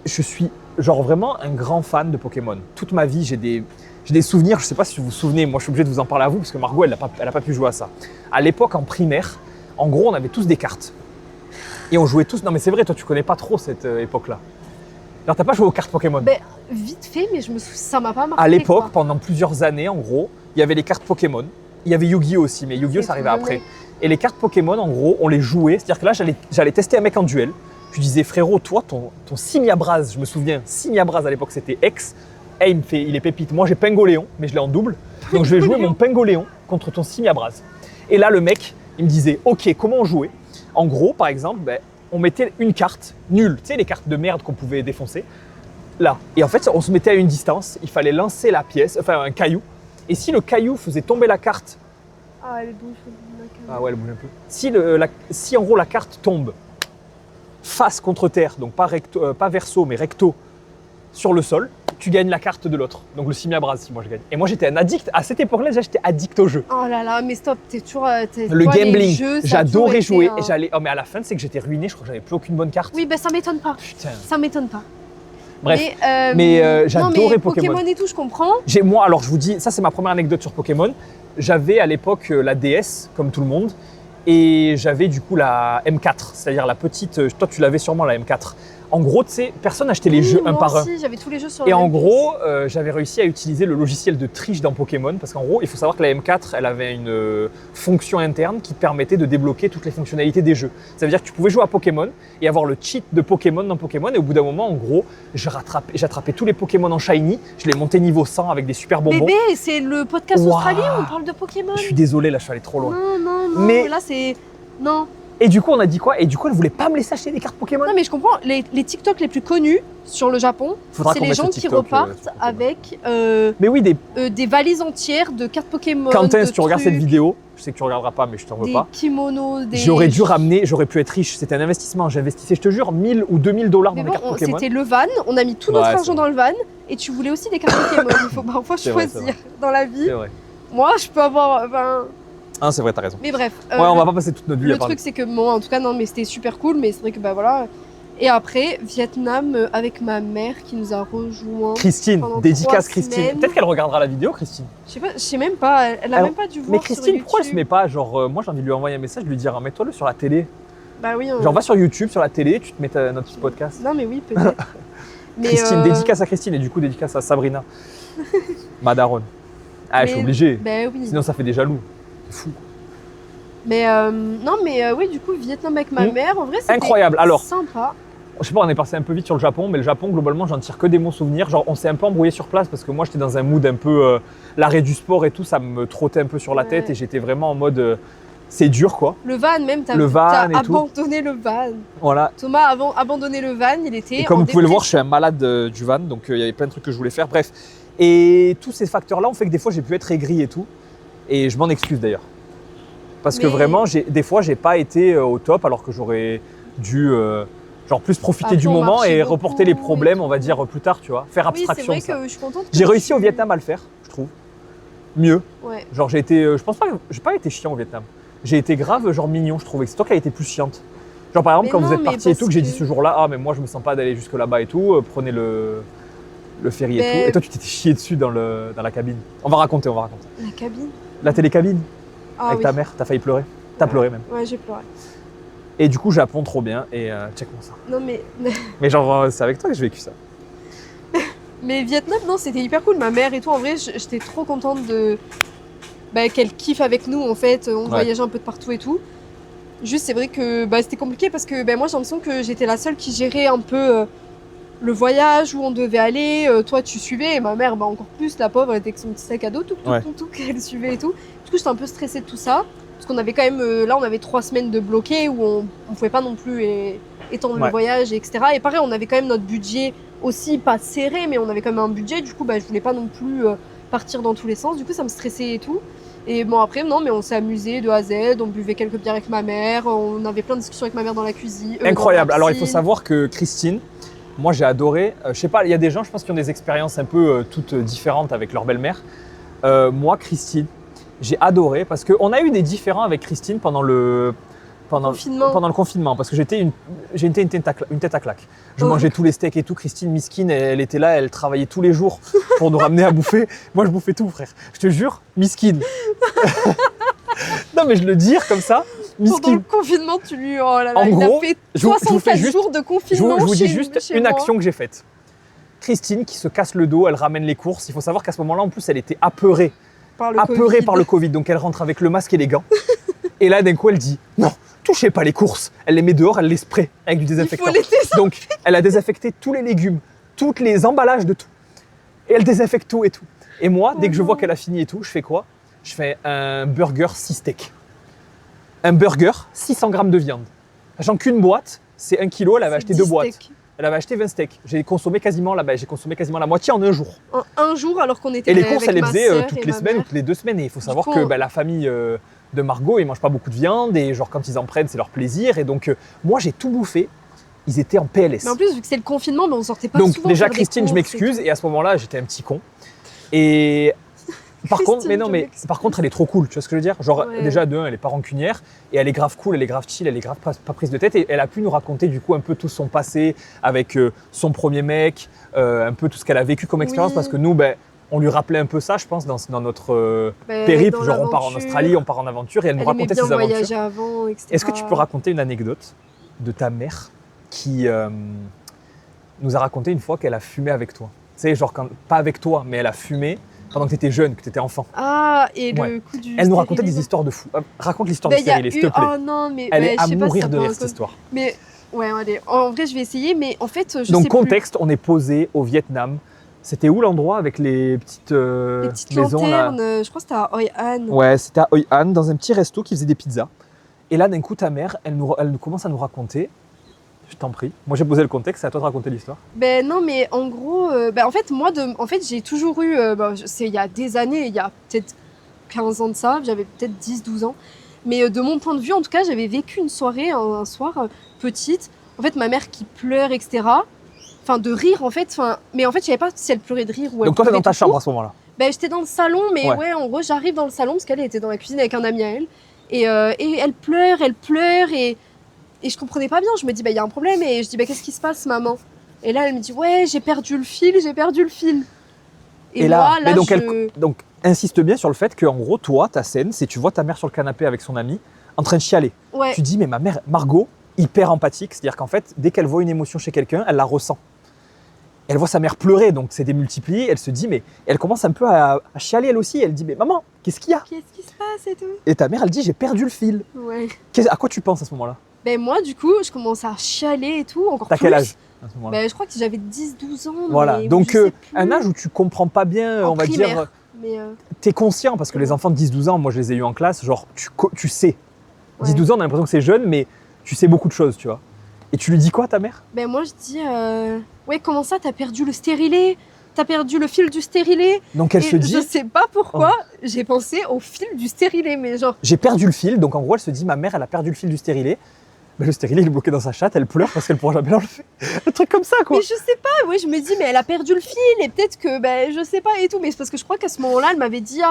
je suis genre vraiment un grand fan de Pokémon. Toute ma vie, j'ai des souvenirs, je ne sais pas si vous vous souvenez, moi je suis obligé de vous en parler à vous parce que Margot, elle n'a pas pu jouer à ça. À l'époque, en primaire, en gros, on avait tous des cartes. Et on jouait tous… Non mais c'est vrai, toi tu connais pas trop cette époque-là. Alors t'as pas joué aux cartes Pokémon? Vite fait, mais ça m'a pas marqué. À l'époque, pendant plusieurs années, en gros, il y avait les cartes Pokémon. Il y avait Yu-Gi-Oh aussi, mais Yu-Gi-Oh ça arrivait après. Et les cartes Pokémon, en gros, on les jouait. C'est-à-dire que là, j'allais tester un mec en duel. Je lui disais, frérot, toi, ton Simiabraz, je me souviens, Simiabraz à l'époque c'était X. Et il est pépite. Moi j'ai Pingoléon, mais je l'ai en double. Donc je vais jouer mon Pingoléon contre ton Simiabraz. Et là, le mec, il me disait, ok, comment on jouait? En gros, par exemple, on mettait une carte nulle, tu sais, les cartes de merde qu'on pouvait défoncer, là. Et en fait, on se mettait à une distance, il fallait lancer la pièce, enfin un caillou. Et si le caillou faisait tomber la carte Ah, elle bouge. Ah ouais, elle bouge un peu. Si en gros la carte tombe face contre terre, donc pas verso mais recto sur le sol, tu gagnes la carte de l'autre. Donc le simi-abrase si moi je gagne. Et moi j'étais un addict, à cette époque-là déjà j'étais addict au jeu. Oh là là, mais stop, t'es toujours... Le gambling, j'adorais jouer. Et Oh mais à la fin c'est que j'étais ruiné, je crois que j'avais plus aucune bonne carte. Oui, ça m'étonne pas. Putain. Ça m'étonne pas. Bref, j'adorais non, mais Pokémon. Et tout, je comprends. Moi, alors je vous dis, ça c'est ma première anecdote sur Pokémon. J'avais à l'époque la DS, comme tout le monde, et j'avais du coup la M4, c'est-à-dire la petite. Toi, tu l'avais sûrement la M4. En gros, tu sais, personne n'achetait les jeux un par un. Moi aussi, j'avais tous les jeux sur Et la en M4. gros, j'avais réussi à utiliser le logiciel de triche dans Pokémon, parce qu'en gros, il faut savoir que la M4, elle avait une fonction interne qui permettait de débloquer toutes les fonctionnalités des jeux. Ça veut dire que tu pouvais jouer à Pokémon et avoir le cheat de Pokémon dans Pokémon, et au bout d'un moment, en gros, j'attrapais tous les Pokémon en Shiny, je les montais niveau 100 avec des super bonbons. Bébé, c'est le podcast australien où on parle de Pokémon. Je suis désolé, là, je suis allé trop loin. Non, Mais là c'est... Non. Et du coup, on a dit quoi? Et du coup, elle voulait pas me laisser acheter des cartes Pokémon. Non, mais je comprends. Les TikTok les plus connus sur le Japon, c'est les gens qui repartent avec mais oui, des valises entières de cartes Pokémon. Quentin, si tu regardes cette vidéo, je sais que tu regarderas pas, mais je t'en veux pas. Des kimonos, des... J'aurais pu être riche. C'était un investissement. J'investissais, je te jure, 1000 ou 2000 dollars dans des cartes Pokémon. C'était le van. On a mis tout notre argent dans le van. Et tu voulais aussi des cartes Pokémon. Il faut parfois choisir dans la vie. C'est vrai. Moi, je peux avoir... Ah, c'est vrai, t'as raison. Mais bref. Ouais, on va pas passer toute notre vie à parler. Le truc, c'est que moi, en tout cas, non, mais c'était super cool. Mais c'est vrai que, voilà. Et après, Vietnam avec ma mère qui nous a rejoints. Christine, dédicace Christine. Peut-être qu'elle regardera la vidéo, Christine. Je sais même pas. Elle a même pas dû voir. Mais Christine, pourquoi elle se met pas, genre, moi j'ai envie de lui envoyer un message, de lui dire, mets-toi-le sur la télé. Bah oui. Genre, va sur YouTube, sur la télé, tu te mets notre petit podcast. Non, mais oui, peut-être. Christine, dédicace à Christine et du coup, dédicace à Sabrina. Madaron. Ah, je suis obligé. Bah oui. Sinon, ça fait des jaloux. C'est fou. Mais non, mais oui, du coup, Vietnam avec ma mère, en vrai, c'était incroyable. Alors, sympa. Je sais pas, on est passé un peu vite sur le Japon, mais le Japon, globalement, j'en tire que des bons souvenirs. Genre, on s'est un peu embrouillé sur place parce que moi, j'étais dans un mood un peu l'arrêt du sport et tout, ça me trottait un peu sur la tête et j'étais vraiment en mode c'est dur quoi. Le van même, t'as abandonné le van. Voilà. Thomas a abandonné le van, il était. Et comme vous pouvez le voir, je suis un malade du van, donc il y avait plein de trucs que je voulais faire. Bref. Et tous ces facteurs-là ont fait que des fois, j'ai pu être aigri et tout. Et je m'en excuse d'ailleurs. Parce que vraiment, des fois, j'ai pas été au top alors que j'aurais dû genre plus profiter du moment et reporter les problèmes, on va dire, plus tard, tu vois. Faire abstraction. Oui, c'est vrai que je suis contente. J'ai réussi au Vietnam à le faire, je trouve. Mieux. Ouais. Genre j'ai été, je pense pas, j'ai pas été chiant au Vietnam. J'ai été grave, genre mignon, je trouvais. C'est toi qui as été plus chiante. Genre par exemple, quand vous êtes parti et tout, que j'ai dit ce jour-là, ah mais moi je me sens pas d'aller jusque là-bas et tout, prenez le ferry et tout. Et toi tu t'étais chié dessus dans la cabine. On va raconter. La cabine? La télécabine. Avec ta oui. mère, t'as failli pleurer. T'as pleuré même. Ouais, j'ai pleuré. Et du coup, Japon, trop bien. Et check-moi ça. Non mais... Mais genre, c'est avec toi que j'ai vécu ça. Mais Vietnam, non, c'était hyper cool. Ma mère et tout, en vrai, j'étais trop contente de... qu'elle kiffe avec nous, en fait. On voyageait un peu de partout et tout. Juste, c'est vrai que c'était compliqué parce que moi, j'ai l'impression que j'étais la seule qui gérait un peu le voyage, où on devait aller. Toi, tu suivais. Et ma mère, encore plus, la pauvre, elle était avec son petit sac à dos, tout, qu'elle suivait et tout. Du coup, j'étais un peu stressée de tout ça. Parce qu'on avait quand même, là, on avait 3 semaines de bloqués où on pouvait pas non plus étendre le voyage, etc. Et pareil, on avait quand même notre budget aussi, pas serré, mais on avait quand même un budget. Du coup, je voulais pas non plus partir dans tous les sens. Du coup, ça me stressait et tout. Et bon, après, non, mais on s'est amusé de A à Z. On buvait quelques bières avec ma mère. On avait plein de discussions avec ma mère dans la cuisine. Incroyable. Alors, il faut savoir que Christine, moi, j'ai adoré. Je sais pas, il y a des gens, je pense, qui ont des expériences un peu toutes différentes avec leur belle-mère. Moi, Christine, j'ai adoré parce qu'on a eu des différends avec Christine pendant le confinement parce que j'ai été une tête à claque. Je mangeais tous les steaks et tout. Christine, miskine, elle était là, elle travaillait tous les jours pour nous ramener à bouffer. Moi, je bouffais tout, frère. Je te jure, miskine. Non, mais je le dis comme ça, miskine. Pendant le confinement, tu lui... Oh là là, en gros, il a fait 64 jours de confinement. Je vous dis juste une action que j'ai faite. Christine qui se casse le dos, elle ramène les courses. Il faut savoir qu'à ce moment-là, en plus, elle était apeurée. Par le Covid, donc elle rentre avec le masque et les gants. Et là, d'un coup, elle dit non, touchez pas les courses. Elle les met dehors, elle les spray avec du désinfectant. Donc, elle a désinfecté tous les légumes, tous les emballages de tout. Et elle désinfecte tout et tout. Et moi, dès que je vois qu'elle a fini et tout, je fais quoi? Je fais un burger 6 steaks. Un burger, 600 grammes de viande. Sachant qu'une boîte, c'est 1 kilo, elle avait acheté 2 boîtes. Elle avait acheté 20 steaks. J'ai consommé quasiment la moitié en un jour. En un jour, alors qu'on était et les courses, elle les faisait toutes les semaines ou toutes les 2 semaines. Et il faut savoir que la famille de Margot, ils mangent pas beaucoup de viande et genre quand ils en prennent, c'est leur plaisir. Et donc moi, j'ai tout bouffé. Ils étaient en PLS. Mais en plus, vu que c'est le confinement, on sortait pas donc souvent. déjà, faire des Christine, je courses m'excuse. Et à ce moment-là, j'étais un petit con. Et par contre, par contre, elle est trop cool. Tu vois ce que je veux dire? Genre déjà de un, elle est pas rancunière et elle est grave cool, elle est grave chill, elle est grave pas prise de tête. Et elle a pu nous raconter du coup un peu tout son passé avec son premier mec, un peu tout ce qu'elle a vécu comme expérience parce que nous, on lui rappelait un peu ça, je pense, dans notre périple. Genre, on part en Australie, on part en aventure et elle nous racontait ses aventures. Avant, etc. Est-ce que tu peux raconter une anecdote de ta mère qui nous a raconté une fois qu'elle a fumé avec toi? Tu sais, genre, pas avec toi, mais elle a fumé pendant que tu étais jeune, que tu étais enfant. Ah, et le coup du Elle nous racontait des histoires de fou. Raconte l'histoire du stérilet, s'il te plaît. Oh non, mais elle est à mourir de rire, cette histoire. Mais ouais, allez. En vrai, je vais essayer, mais en fait, je sais Donc, plus. contexte, on est posé au Vietnam. C'était où l'endroit avec les petites maisons lanternes, là? Je crois que c'était à Hoi An. Ouais, c'était à Hoi An, dans un petit resto qui faisait des pizzas. Et là, d'un coup, ta mère, elle commence à nous raconter. Je t'en prie. Moi, j'ai posé le contexte, c'est à toi de raconter l'histoire. Ben non, mais en gros, en fait, j'ai toujours eu, c'est il y a des années, il y a peut-être 15 ans de ça, j'avais peut-être 10-12 ans. Mais de mon point de vue, en tout cas, j'avais vécu une soirée, un soir, petite. En fait, ma mère qui pleure, etc. Enfin, de rire, en fait. Mais en fait, je savais pas si elle pleurait de rire ou elle Donc toi, t'es dans ta tout chambre court. à ce moment-là? Ben, j'étais dans le salon, mais ouais, en gros, j'arrive dans le salon parce qu'elle était dans la cuisine avec un ami à elle. Et elle pleure, et je comprenais pas bien. Je me dis, il y a un problème. Et je dis, qu'est-ce qui se passe, maman? Et là, elle me dit, ouais, j'ai perdu le fil. Et moi, là, donc, insiste bien sur le fait qu'en gros, toi, ta scène, c'est tu vois ta mère sur le canapé avec son ami en train de chialer. Ouais. Tu dis, mais ma mère, Margot, hyper empathique, c'est-à-dire qu'en fait, dès qu'elle voit une émotion chez quelqu'un, elle la ressent. Elle voit sa mère pleurer, donc c'est démultiplié. Elle se dit, mais elle commence un peu à chialer elle aussi. Elle dit, mais maman, qu'est-ce qu'il y a? Qu'est-ce qui se passe et tout? Et ta mère, elle dit, j'ai perdu le fil. Ouais. À quoi tu penses à ce moment-là? Ben moi, du coup, je commence à chialer et tout, encore plus. T'as quel âge à ce moment-là? Ben, je crois que j'avais 10-12 ans. Voilà, donc un âge où tu comprends pas bien, on va primaire, dire. T'es conscient, parce que les enfants de 10-12 ans, moi je les ai eus en classe, genre tu sais. 10-12 ans, on a l'impression que c'est jeune, mais tu sais beaucoup de choses, tu vois. Et tu lui dis quoi, ta mère? Ben moi, je dis, ouais, comment ça, t'as perdu le stérilet? T'as perdu le fil du stérilet? Donc elle se dit... Je sais pas pourquoi, j'ai pensé au fil du stérilet, mais genre... J'ai perdu le fil, donc en gros, elle se dit, ma mère, elle a perdu le fil du stérilet. Mais le stérilet, il est bloqué dans sa chatte, elle pleure parce qu'elle pourra jamais l'enlever. Un truc comme ça, quoi. Mais je sais pas, ouais, je me dis, mais elle a perdu le fil, et peut-être que, je sais pas et tout. Mais c'est parce que je crois qu'à ce moment-là, elle m'avait dit,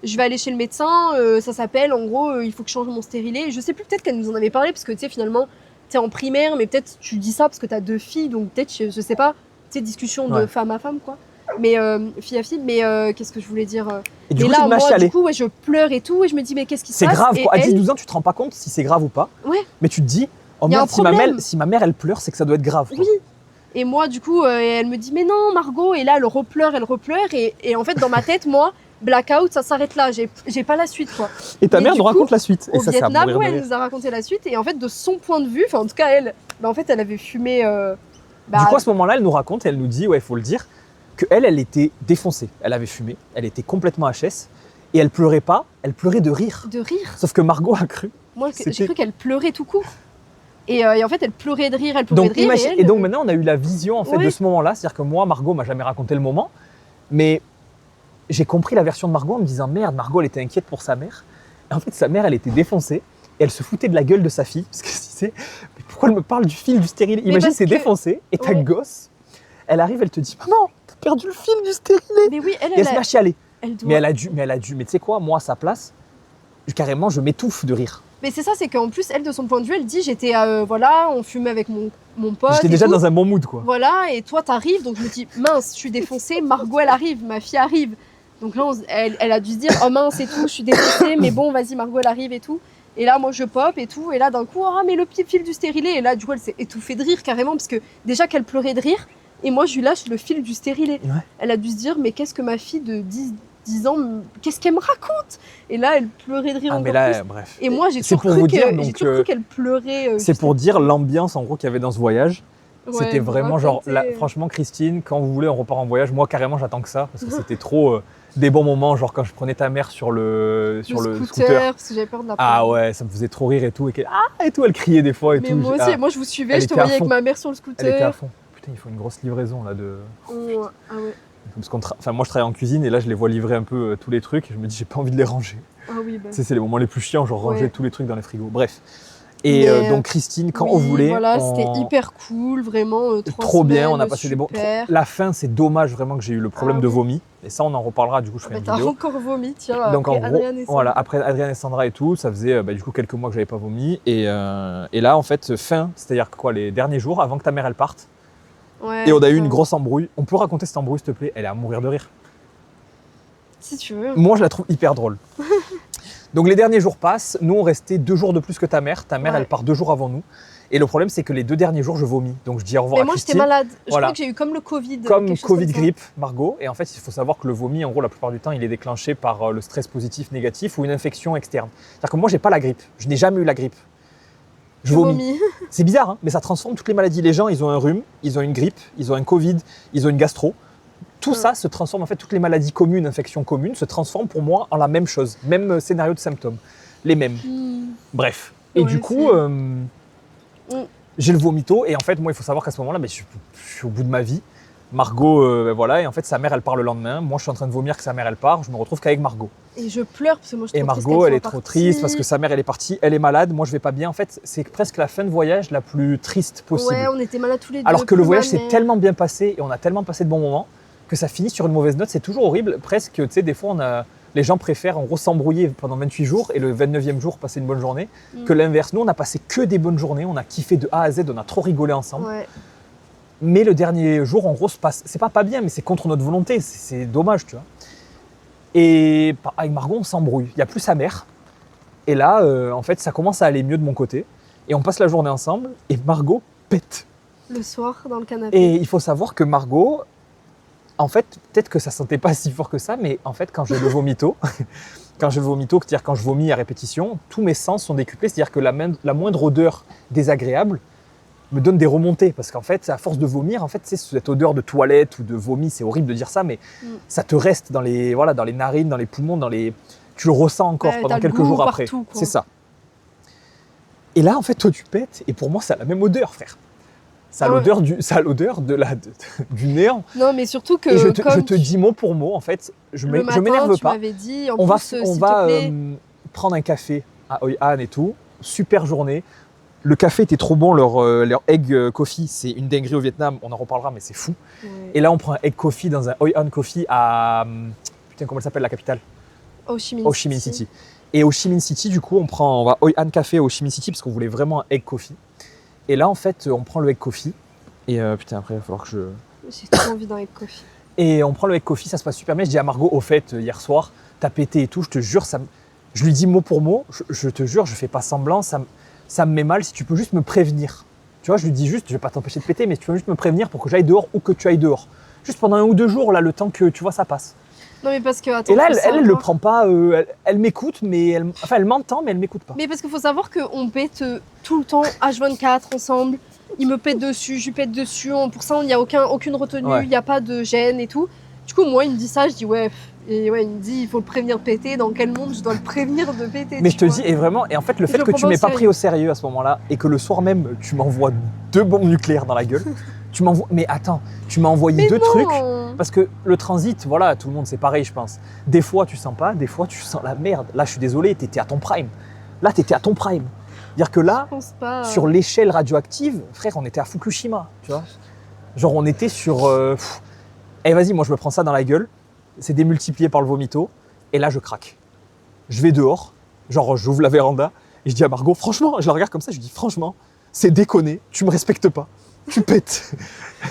je vais aller chez le médecin, ça s'appelle, en gros, il faut que je change mon stérilet. Et je sais plus, peut-être qu'elle nous en avait parlé, parce que, tu sais, finalement, t'es en primaire, mais peut-être tu dis ça parce que t'as 2 filles, donc peut-être, je sais pas, tu sais, discussion de femme à femme, quoi. Mais fille à fille, mais qu'est-ce que je voulais dire Et du mais coup, là, moi, chialé. du coup, je pleure et tout, et je me dis, mais qu'est-ce qui se passe? C'est grave, quoi. À elle... 10-12 ans, tu te rends pas compte si c'est grave ou pas. Ouais. Mais tu te dis, oh y a merde, si ma mère, elle pleure, c'est que ça doit être grave, quoi. Oui. Et moi, du coup, elle me dit, mais non, Margot, et là, elle repleure, et en fait, dans ma tête, moi, blackout, ça s'arrête là, j'ai pas la suite, quoi. Et ta mère nous raconte la suite. Au Vietnam, elle nous a raconté la suite, et en fait, de son point de vue, enfin, en tout cas, elle, en fait, elle avait fumé. Du coup, à ce moment-là, elle nous raconte, elle nous dit, ouais, il faut le dire, qu'elle était défoncée. Elle avait fumé, elle était complètement HS, et elle pleurait pas, elle pleurait de rire. De rire. Sauf que Margot a cru. Moi, j'ai cru qu'elle pleurait tout court. Et en fait, elle pleurait de rire, elle pleurait de rire. Et donc maintenant, on a eu la vision en fait de ce moment-là. C'est-à-dire que moi, Margot m'a jamais raconté le moment, mais j'ai compris la version de Margot en me disant merde, Margot, elle était inquiète pour sa mère. Et en fait, sa mère, elle était défoncée et elle se foutait de la gueule de sa fille parce que si c'est, mais pourquoi elle me parle du fil du stérilet? Imagine, c'est défoncé et ta gosse, elle arrive, elle te dit maman, t'as perdu le fil du stérilet. Mais oui, et elle se met à chialer. Mais elle a dû. Mais tu sais quoi, moi à sa place, carrément, je m'étouffe de rire. Mais c'est ça, c'est qu'en plus, elle, de son point de vue, elle dit, j'étais, voilà, on fumait avec mon pote. J'étais déjà dans un bon mood, quoi. Voilà, et toi, t'arrives, donc je me dis, mince, je suis défoncée, Margot, elle arrive, ma fille arrive. Donc là, elle a dû se dire, oh mince et tout, je suis défoncée, mais bon, vas-y, Margot, elle arrive et tout. Et là, moi, je pop et tout, et là, d'un coup, ah, mais le petit fil du stérilet. Et là, du coup, elle s'est étouffée de rire, carrément, parce que déjà qu'elle pleurait de rire, et moi, je lui lâche le fil du stérilet. Ouais. Elle a dû se dire, mais qu'est-ce que ma fille de 10 ans, qu'est-ce qu'elle me raconte? Et là, elle pleurait de rire encore plus. Bref. Et moi, j'ai toujours cru qu'elle pleurait. C'est pour dire l'ambiance en gros qu'il y avait dans ce voyage. Ouais, c'était vraiment genre, franchement Christine, quand vous voulez on repart en voyage, moi carrément j'attends que ça, parce que c'était trop des bons moments, genre quand je prenais ta mère sur le scooter. Parce que j'avais peur de la prendre. Ah ouais, ça me faisait trop rire et tout, elle criait des fois et mais tout. Moi aussi, moi je vous suivais, je te voyais avec ma mère sur le scooter. Elle était à fond. Putain, il faut une grosse livraison là de... Ah ouais. Parce moi, je travaille en cuisine et là, je les vois livrer un peu tous les trucs. Et je me dis, j'ai pas envie de les ranger. Ah oui, bah. C'est les moments les plus chiants, genre ranger tous les trucs dans les frigos. Bref. Et donc Christine, quand on voulait, voilà, c'était hyper cool, vraiment trop bien, on a passé des bons. La fin, c'est dommage vraiment que j'ai eu le problème de vomi. Et ça, on en reparlera. Du coup, je ferai une vidéo. T'as encore vomi, tiens. Donc en gros, voilà, après Adrien et Sandra et tout, ça faisait du coup quelques mois que j'avais pas vomi. Et là, en fait, c'est-à-dire quoi, les derniers jours avant que ta mère elle parte. Ouais, et on a eu une grosse embrouille. On peut raconter cette embrouille, s'il te plaît? Elle est à mourir de rire. Si tu veux. Moi, je la trouve hyper drôle. Donc les derniers jours passent, nous on restait 2 jours de plus que ta mère elle part 2 jours avant nous. Et le problème c'est que les 2 derniers jours je vomis, donc je dis au revoir à Christine. Mais moi j'étais malade, je crois que j'ai eu comme le Covid. Comme Covid grippe, Margot, et en fait il faut savoir que le vomi en gros la plupart du temps il est déclenché par le stress positif, négatif ou une infection externe. C'est-à-dire que moi j'ai pas la grippe, je n'ai jamais eu la grippe. Je vomis. C'est bizarre hein, mais ça transforme toutes les maladies. Les gens ils ont un rhume, ils ont une grippe, ils ont un Covid, ils ont une gastro. Tout ça se transforme, en fait, toutes les maladies communes, infections communes, se transforment pour moi en la même chose, même scénario de symptômes, les mêmes. Bref. Et du coup, j'ai le vomito, et en fait, moi, il faut savoir qu'à ce moment-là, je suis au bout de ma vie. Margot, voilà, et en fait, sa mère, elle part le lendemain. Moi, je suis en train de vomir que sa mère, elle part. Je me retrouve qu'avec Margot. Et je pleure parce que moi, je suis trop triste. Et Margot, elle est trop triste parce que sa mère, elle est partie. Elle est malade. Moi, je vais pas bien. En fait, c'est presque la fin de voyage la plus triste possible. Ouais, on était malades tous les deux. Alors que le voyage s'est tellement bien passé et on a tellement passé de bons moments que ça finit sur une mauvaise note. C'est toujours horrible. Presque, tu sais, des fois, les gens préfèrent en gros s'embrouiller pendant 28 jours et le 29e jour passer une bonne journée que l'inverse. Nous, on a passé que des bonnes journées. On a kiffé de A à Z. On a trop rigolé ensemble. Ouais. Mais le dernier jour, en gros, se passe. C'est pas bien, mais c'est contre notre volonté. C'est dommage, tu vois. Et avec Margot, on s'embrouille. Il n'y a plus sa mère. Et là, en fait, ça commence à aller mieux de mon côté. Et on passe la journée ensemble. Et Margot pète. Le soir, dans le canapé. Et il faut savoir que Margot, en fait, peut-être que ça sentait pas si fort que ça, mais en fait, quand j'ai le vomito, c'est-à-dire quand je vomis à répétition, tous mes sens sont décuplés. C'est-à-dire que la moindre odeur désagréable me donne des remontées. Parce qu'en fait, à force de vomir, en fait, c'est cette odeur de toilette ou de vomi, c'est horrible de dire ça, mais ça te reste dans les narines, dans les poumons, tu le ressens encore pendant quelques jours après. C'est ça. Et là, en fait, toi, tu pètes, et pour moi, ça a la même odeur, frère. Ça a l'odeur du néant. Non, mais surtout que. Et je te dis mot pour mot, en fait, je m'énerve pas. Dit, on va prendre un café à Hoi An et tout. Super journée. Le café était trop bon, leur egg coffee, c'est une dinguerie au Vietnam, on en reparlera, mais c'est fou. Ouais. Et là, on prend un egg coffee dans un Hoi An coffee à. Putain, comment elle s'appelle la capitale? Ho Chi Minh City. Et Ho Chi Minh City, du coup, on va Hoi An Café à Ho Chi Minh City parce qu'on voulait vraiment un egg coffee. Et là, en fait, on prend le egg coffee. Et putain, après, il va falloir que J'ai trop envie d'un egg coffee. Et on prend le egg coffee, ça se passe super bien. Je dis à Margot, au fait, hier soir, t'as pété et tout, je te jure, je lui dis mot pour mot, je te jure, je fais pas semblant, ça me met mal, si tu peux juste me prévenir. Tu vois, je lui dis juste, je vais pas t'empêcher de péter, mais tu peux juste me prévenir pour que j'aille dehors ou que tu ailles dehors. Juste pendant 1 ou 2 jours, là, le temps que, tu vois, ça passe. Non, mais parce que, attends, et là, elle le prend pas, elle m'écoute, mais elle m'entend, mais elle m'écoute pas. Mais parce qu'il faut savoir qu'on pète tout le temps, H24, ensemble. Il me pète dessus, je lui pète dessus. Pour ça, il n'y a aucune retenue, il n'y a pas de gêne et tout. Du coup, moi, il me dit ça, je dis ouais. Et ouais, il me dit, il faut le prévenir de péter. Dans quel monde je dois le prévenir de péter? Mais je te dis, et vraiment, et en fait, le fait que tu m'aies pas pris au sérieux à ce moment-là, et que le soir même, tu m'envoies 2 bombes nucléaires dans la gueule. Mais attends, tu m'as envoyé 2 trucs. Parce que le transit, voilà, tout le monde, c'est pareil, je pense. Des fois, tu sens pas, des fois, tu sens la merde. Là, je suis désolé, t'étais à ton prime. Là, t'étais à ton prime. C'est-à-dire que là, sur l'échelle radioactive, frère, on était à Fukushima, tu vois. Genre, on était sur... Eh, vas-y, moi, je me prends ça dans la gueule. C'est démultiplié par le vomito. Et là, je craque. Je vais dehors. Genre, j'ouvre la véranda. Et je dis à Margot, franchement, je la regarde comme ça, je dis, franchement, c'est déconné. Tu me respectes pas. Tu pètes.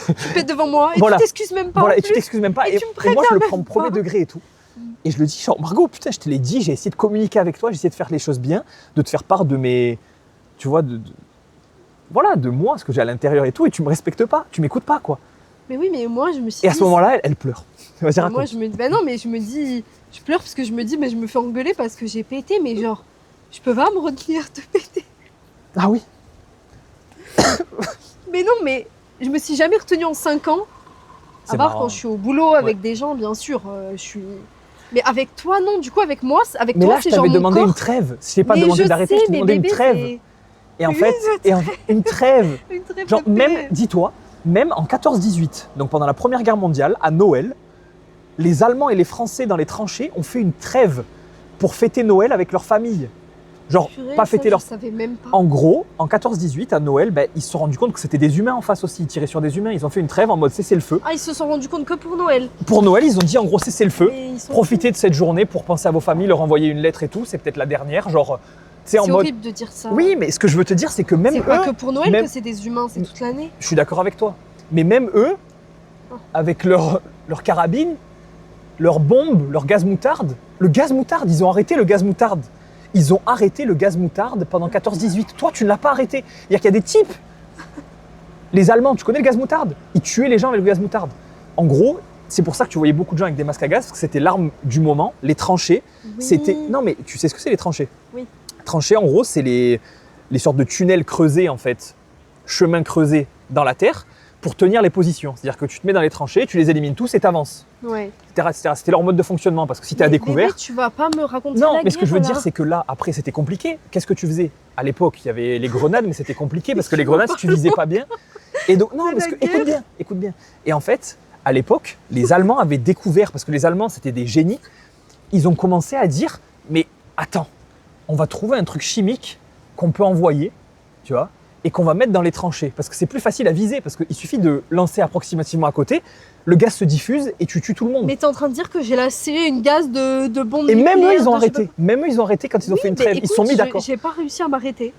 Tu pètes devant moi et tu t'excuses même pas. Voilà, et tu t'excuses même pas. Et moi, je le prends au premier degré et tout. Et je le dis, genre, Margot, putain, je te l'ai dit, j'ai essayé de communiquer avec toi, j'ai essayé de faire les choses bien, de te faire part de mes. Tu vois, de moi, ce que j'ai à l'intérieur et tout, et tu me respectes pas, tu m'écoutes pas, quoi. Mais oui, mais moi, je me suis dit. Et à ce moment-là, elle pleure. Vas-y, raconte. Moi, je me dis, bah non, mais je me dis, je pleure parce que je me dis, mais je me fais engueuler parce que j'ai pété, mais genre, je peux pas me retenir de péter. Ah oui. Mais non, mais je me suis jamais retenue en 5 ans. À part quand je suis au boulot avec des gens, bien sûr, je suis. Mais avec toi, non. Du coup, avec moi, c'est genre mon corps. Mais là, je t'avais demandé une trêve. Je t'ai pas demandé d'arrêter, je t'ai demandé une trêve. Et en fait, une trêve. Genre, même, dis-toi, même en 14-18, donc pendant la Première Guerre mondiale, à Noël, les Allemands et les Français dans les tranchées ont fait une trêve pour fêter Noël avec leur famille. Genre, Purée, pas fêter leur... Je savais même pas. En gros, en 14-18, à Noël, ils se sont rendus compte que c'était des humains en face aussi. Ils tiraient sur des humains. Ils ont fait une trêve en mode cessez-le-feu. Ah, ils se sont rendus compte que pour Noël. Pour Noël, ils ont dit en gros cessez-le-feu. Ils Profitez de cette journée pour penser à vos familles, leur envoyer une lettre et tout. C'est peut-être la dernière. Genre, c'est en mode. horrible de dire ça. Oui, mais ce que je veux te dire, c'est que même c'est eux. pas que pour Noël même... que c'est des humains, c'est toute l'année. Je suis d'accord avec toi. Mais même eux, avec leur carabine, leurs bombes, leur gaz moutarde, le gaz moutarde, ils ont arrêté le gaz moutarde. Ils ont arrêté le gaz moutarde pendant 14-18. Toi, tu ne l'as pas arrêté. Il y a des types. Les Allemands, tu connais le gaz moutarde? Ils tuaient les gens avec le gaz moutarde. En gros, c'est pour ça que tu voyais beaucoup de gens avec des masques à gaz, parce que c'était l'arme du moment. Les tranchées, c'était... Non, mais tu sais ce que c'est les tranchées? Oui. Tranchées, en gros, c'est les sortes de tunnels creusés, en fait, chemins creusés dans la terre, pour tenir les positions. C'est-à-dire que tu te mets dans les tranchées, tu les élimines tous et t'avances. Ouais. Etc. C'était leur mode de fonctionnement, parce que si tu as découvert... Mais tu vas pas me raconter Non, la mais ce que je veux guerre, dire, là. c'est que là, après, c'était compliqué. Qu'est-ce que tu faisais? À l'époque, il y avait les grenades, mais c'était compliqué, parce que les grenades, si tu visais pas bien... Et donc, non, parce que, écoute bien. Et en fait, à l'époque, les Allemands avaient découvert, parce que les Allemands, c'était des génies, ils ont commencé à dire, mais attends, on va trouver un truc chimique qu'on peut envoyer, tu vois, et qu'on va mettre dans les tranchées, parce que c'est plus facile à viser, parce qu'il suffit de lancer approximativement à côté, le gaz se diffuse et tu tues tout le monde. Mais t'es en train de dire que j'ai lancé une gaz de bombe Et même eux, nucléaire, ils ont de- arrêté. Même eux, ils ont arrêté quand ils ont fait une trêve. Ils se sont mis d'accord. J'ai pas réussi à m'arrêter.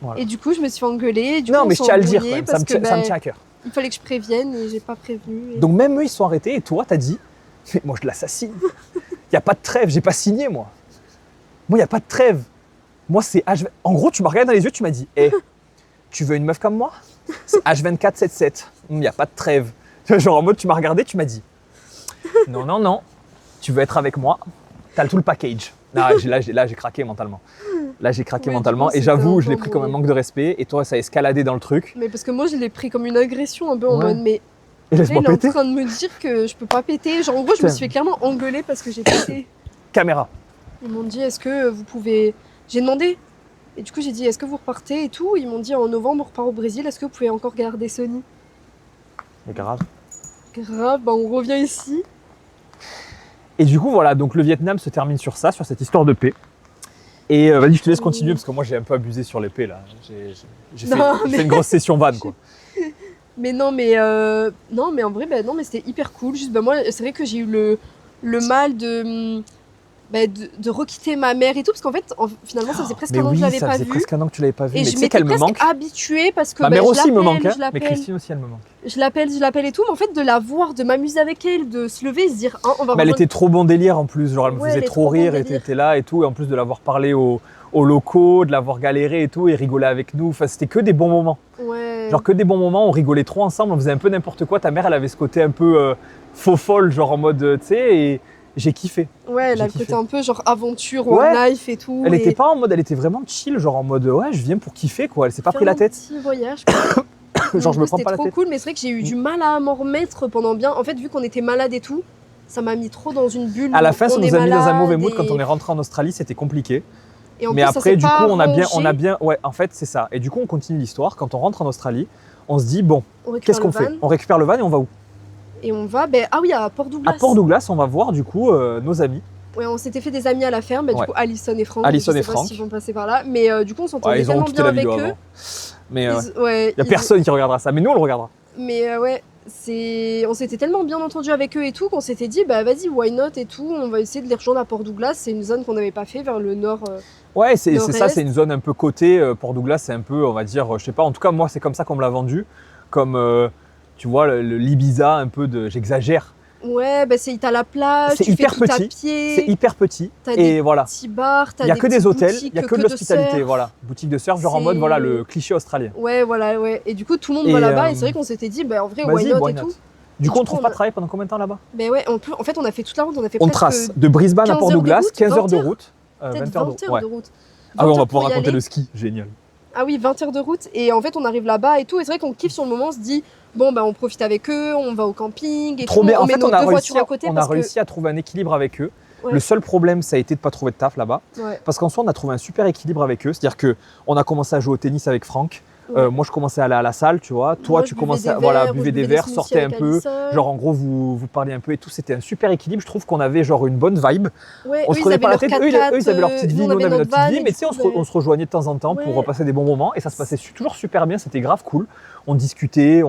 Voilà. Et du coup, je me suis fait engueuler. Et du Non, coup, mais on je tiens à le dire, s'est quand même. embrouillé Ça me parce que, tient à cœur. il fallait que je prévienne et j'ai pas prévenu. Et... Donc même eux, ils se sont arrêtés et toi, t'as dit, mais moi, je l'assassine. Il n'y a pas de trêve, j'ai pas signé, moi. Moi, il n'y a pas de trêve. Moi, c'est H... En gros, tu m'as regardé dans les yeux, tu m'as dit, hé, tu veux une meuf comme moi? C'est H24-77. Il n'y a pas de trêve. Genre en mode, tu m'as regardé, tu m'as dit, non, tu veux être avec moi? T'as tout le package. Non, là, j'ai craqué mentalement. Là, j'ai craqué Ouais, mentalement. du coup, Et j'avoue, c'était je l'ai un pris peu comme un manque de respect. Et toi, ça a escaladé dans le truc. Mais parce que moi, je l'ai pris comme une agression un peu en Ouais. mode, mais Et là, laisse-moi il est en péter. train de me dire que je peux pas péter. Genre, en gros, je me Putain. suis fait clairement engueuler parce que j'ai pété. Caméra. Ils m'ont dit, est-ce que vous pouvez... J'ai demandé. Et du coup, j'ai dit, est-ce que vous repartez et tout? Ils m'ont dit, en novembre, on repart au Brésil. Est-ce que vous pouvez encore garder Sony? Mais grave. Grave, bah on revient ici. Et du coup, voilà, donc le Vietnam se termine sur ça, sur cette histoire de paix. Et vas-y, je te laisse continuer parce que moi j'ai un peu abusé sur l'épée là. J'ai Non, fait mais- une grosse session vanne quoi. Mais non, mais en vrai, bah, non, mais c'était hyper cool. Juste, bah, moi, c'est vrai que j'ai eu le mal de requitter ma mère et tout, parce qu'en fait, finalement, ça faisait presque Mais un an que oui, je l'avais ça pas faisait vue. presque un an que tu l'avais pas vue. Et Mais je tu sais m'étais qu'elle me presque manque. habituée parce que Ma bah, mère je aussi me l'appelle, manque, hein, je mais l'appelle. Christine aussi elle me manque. Je l'appelle et tout, mais en fait, de la voir, de m'amuser avec elle, de se lever et se dire, ah, on va Mais elle rejoindre- était trop bon délire en plus, genre elle me Ouais, faisait elle est trop trop bon rire et délire. t'étais là et tout. Et en plus de l'avoir parlé aux locaux, de l'avoir galéré et tout, et rigoler avec nous. Enfin, c'était que des bons moments. Ouais. Genre que des bons moments, on rigolait trop ensemble, on faisait un peu n'importe quoi. Ta mère, elle avait ce côté un peu faux folle, genre en mode, tu sais, et j'ai kiffé. Ouais, elle j'ai a le kiffé. côté un peu genre aventure, Ouais. one life et tout. Elle et était pas en mode, elle était vraiment chill, genre en mode, ouais, je viens pour kiffer quoi. Elle s'est pas faire pris la un tête. petit voyage. Genre je me prends C'était pas la trop tête. cool, mais c'est vrai que j'ai eu du mal à m'en remettre pendant bien. En fait, vu qu'on était malade et tout, ça m'a mis trop dans une bulle. À la où fin, ça on nous est a mis dans un mauvais malade mood quand et- on est rentré en Australie, c'était compliqué. Et en Mais plus, ça après, s'est du coup, pas on a arrangé. bien, ouais, en fait, c'est ça. Et du coup, on continue l'histoire. Quand on rentre en Australie, on se dit, bon, On récupère qu'est-ce qu'on le fait? van On récupère le van et on va où? Et on va, ah oui, à Port-Douglas. À Port-Douglas, on va voir du coup nos amis. Ouais, on s'était fait des amis à la ferme, Ouais. du coup, Alison et Franck. Alison je sais et pas Franck. s'ils vont passer par là, mais du coup, on Ouais, s'entendait ils ont tellement quitté bien la avec vidéo eux. avant. Mais il Ouais, n'y a personne qui regardera ça, mais nous on le regardera. Mais ouais, on s'était tellement bien entendu avec eux et tout qu'on s'était dit, bah vas-y, why not et tout, on va essayer de les rejoindre à Port-Douglas. C'est une zone qu'on n'avait pas fait vers le nord. Ouais, c'est Nord-Est. ça, c'est une zone un peu côté. Port-Douglas, c'est un peu, on va dire, je sais pas, en tout cas, moi, c'est comme ça qu'on me l'a vendu. Comme, tu vois, l'Ibiza, un peu de. J'exagère. Ouais, bah t'as la plage, C'est tu hyper fais tout petit, à pied, C'est hyper petit. T'as Et des voilà. petits bars, t'as Il n'y a des que des petites hôtels, boutiques, il n'y a que de l'hospitalité. surf. Voilà. Boutique de surf, genre en C'est- mode, voilà, le cliché australien. Ouais, voilà, ouais. Et du coup, tout le monde Et, va là-bas et c'est vrai qu'on s'était dit, bah en vrai, why Vas-y, not why et not. tout. Du coup, du on coup, trouve on pas a- de travail pendant combien de temps là-bas? Mais ouais, en fait, on a fait toute la route, on a fait On presque trace de Brisbane 15 à heures de Port-Douglas, route, 15 heures de 20 route, peut-être 20 heures 20 de heures ouais. de route. Ah oui, on 20 va heures pouvoir pour y raconter aller. le ski, génial. Ah oui, 20 heures de route. Et en fait, on arrive là-bas et tout. Et c'est vrai qu'on kiffe sur le moment, on se dit, bon, bah, on profite avec eux, on va au camping et Trop tout. bien. On En met fait, nos on a deux réussi, voitures à côté on a parce réussi à trouver un équilibre avec eux. Ouais. Le seul problème, ça a été de ne pas trouver de taf là-bas. que. Ouais. Parce qu'en soi, on a trouvé un super équilibre avec eux. C'est-à-dire qu'on a commencé à jouer au tennis avec Franck. Moi, je commençais à aller à la salle, tu vois. Toi, tu commençais à buvez des verres, sortez un peu. Genre, en gros, vous parliez un peu et tout. C'était un super équilibre. Je trouve qu'on avait genre une bonne vibe. Ouais, on se prenait pas la tête. Eux, ils avaient leur petite vie, nous, on avait notre petite vie. Mais tu sais, on se rejoignait de temps en temps pour passer des bons moments. Et ça se passait toujours super bien. C'était grave cool. On discutait.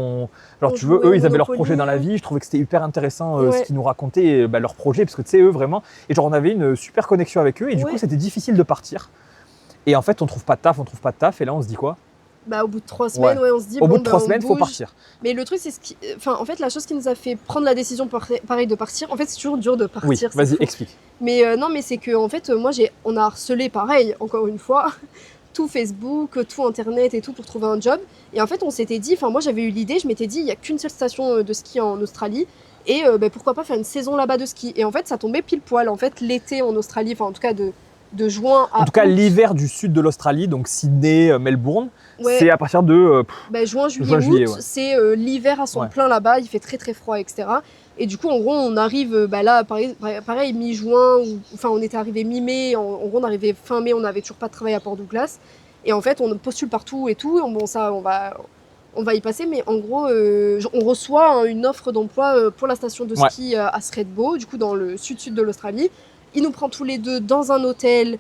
Tu veux, eux, ils avaient leur projet dans la vie. Je trouvais que c'était hyper intéressant ce qu'ils nous racontaient, leur projet. Parce que tu sais, eux, vraiment. Et genre, on avait une super connexion avec eux. Et du coup, c'était difficile de partir. Et en fait, on trouve pas de taf. Et là, on se dit quoi? Au bout de 3 semaines, on se dit au bout de 3 semaines, il faut partir. Mais le truc, c'est en fait, la chose qui nous a fait prendre la décision pareil de partir. En fait, c'est toujours dur de partir. Oui, vas-y, explique. Mais non, mais c'est que en fait, moi, on a harcelé pareil, encore une fois, tout Facebook, tout Internet et tout pour trouver un job. Et en fait, on s'était dit, moi, j'avais eu l'idée, je m'étais dit, il y a qu'une seule station de ski en Australie. Et pourquoi pas faire une saison là-bas de ski. Et en fait, ça tombait pile poil. En fait, l'été en Australie, en tout cas de juin à En tout cas, août. l'hiver du sud de l'Australie, donc Sydney, Melbourne, c'est à partir de juin, juillet, août, c'est l'hiver à son plein là-bas, il fait très très froid, etc. Et du coup, en gros, on arrive là, pareil mi-juin, on était arrivé mi-mai, en gros, on arrivait fin mai, on n'avait toujours pas de travail à Port-Douglas. Et en fait, on postule partout et tout, on va y passer, mais en gros, on reçoit une offre d'emploi pour la station de ski à Thredbo, du coup, dans le sud-sud de l'Australie. Il nous prend tous les deux dans un hôtel,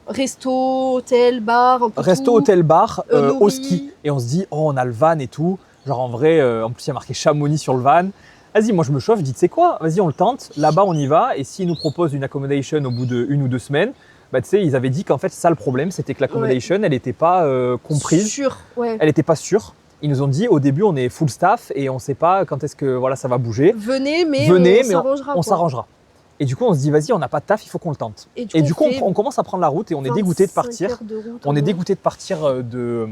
resto, hôtel, bar, un peu resto, tout. hôtel, bar, au ski. Et on se dit, on a le van et tout. Genre en vrai, en plus il y a marqué Chamonix sur le van. Vas-y, moi je me chauffe, je dis, tu sais quoi, vas-y on le tente, là-bas on y va. Et s'ils nous proposent une accommodation au bout d'1 ou 2 semaines, tu sais, ils avaient dit qu'en fait ça le problème, c'était que l'accommodation, elle n'était pas comprise. Elle n'était pas sûre. Ils nous ont dit au début on est full staff et on ne sait pas quand est-ce que ça va bouger. Venez, mais on s'arrangera. Et du coup, on se dit, vas-y, on n'a pas de taf, il faut qu'on le tente. Et du coup, on commence à prendre la route et on est dégoûté de partir. On est dégoûté de partir de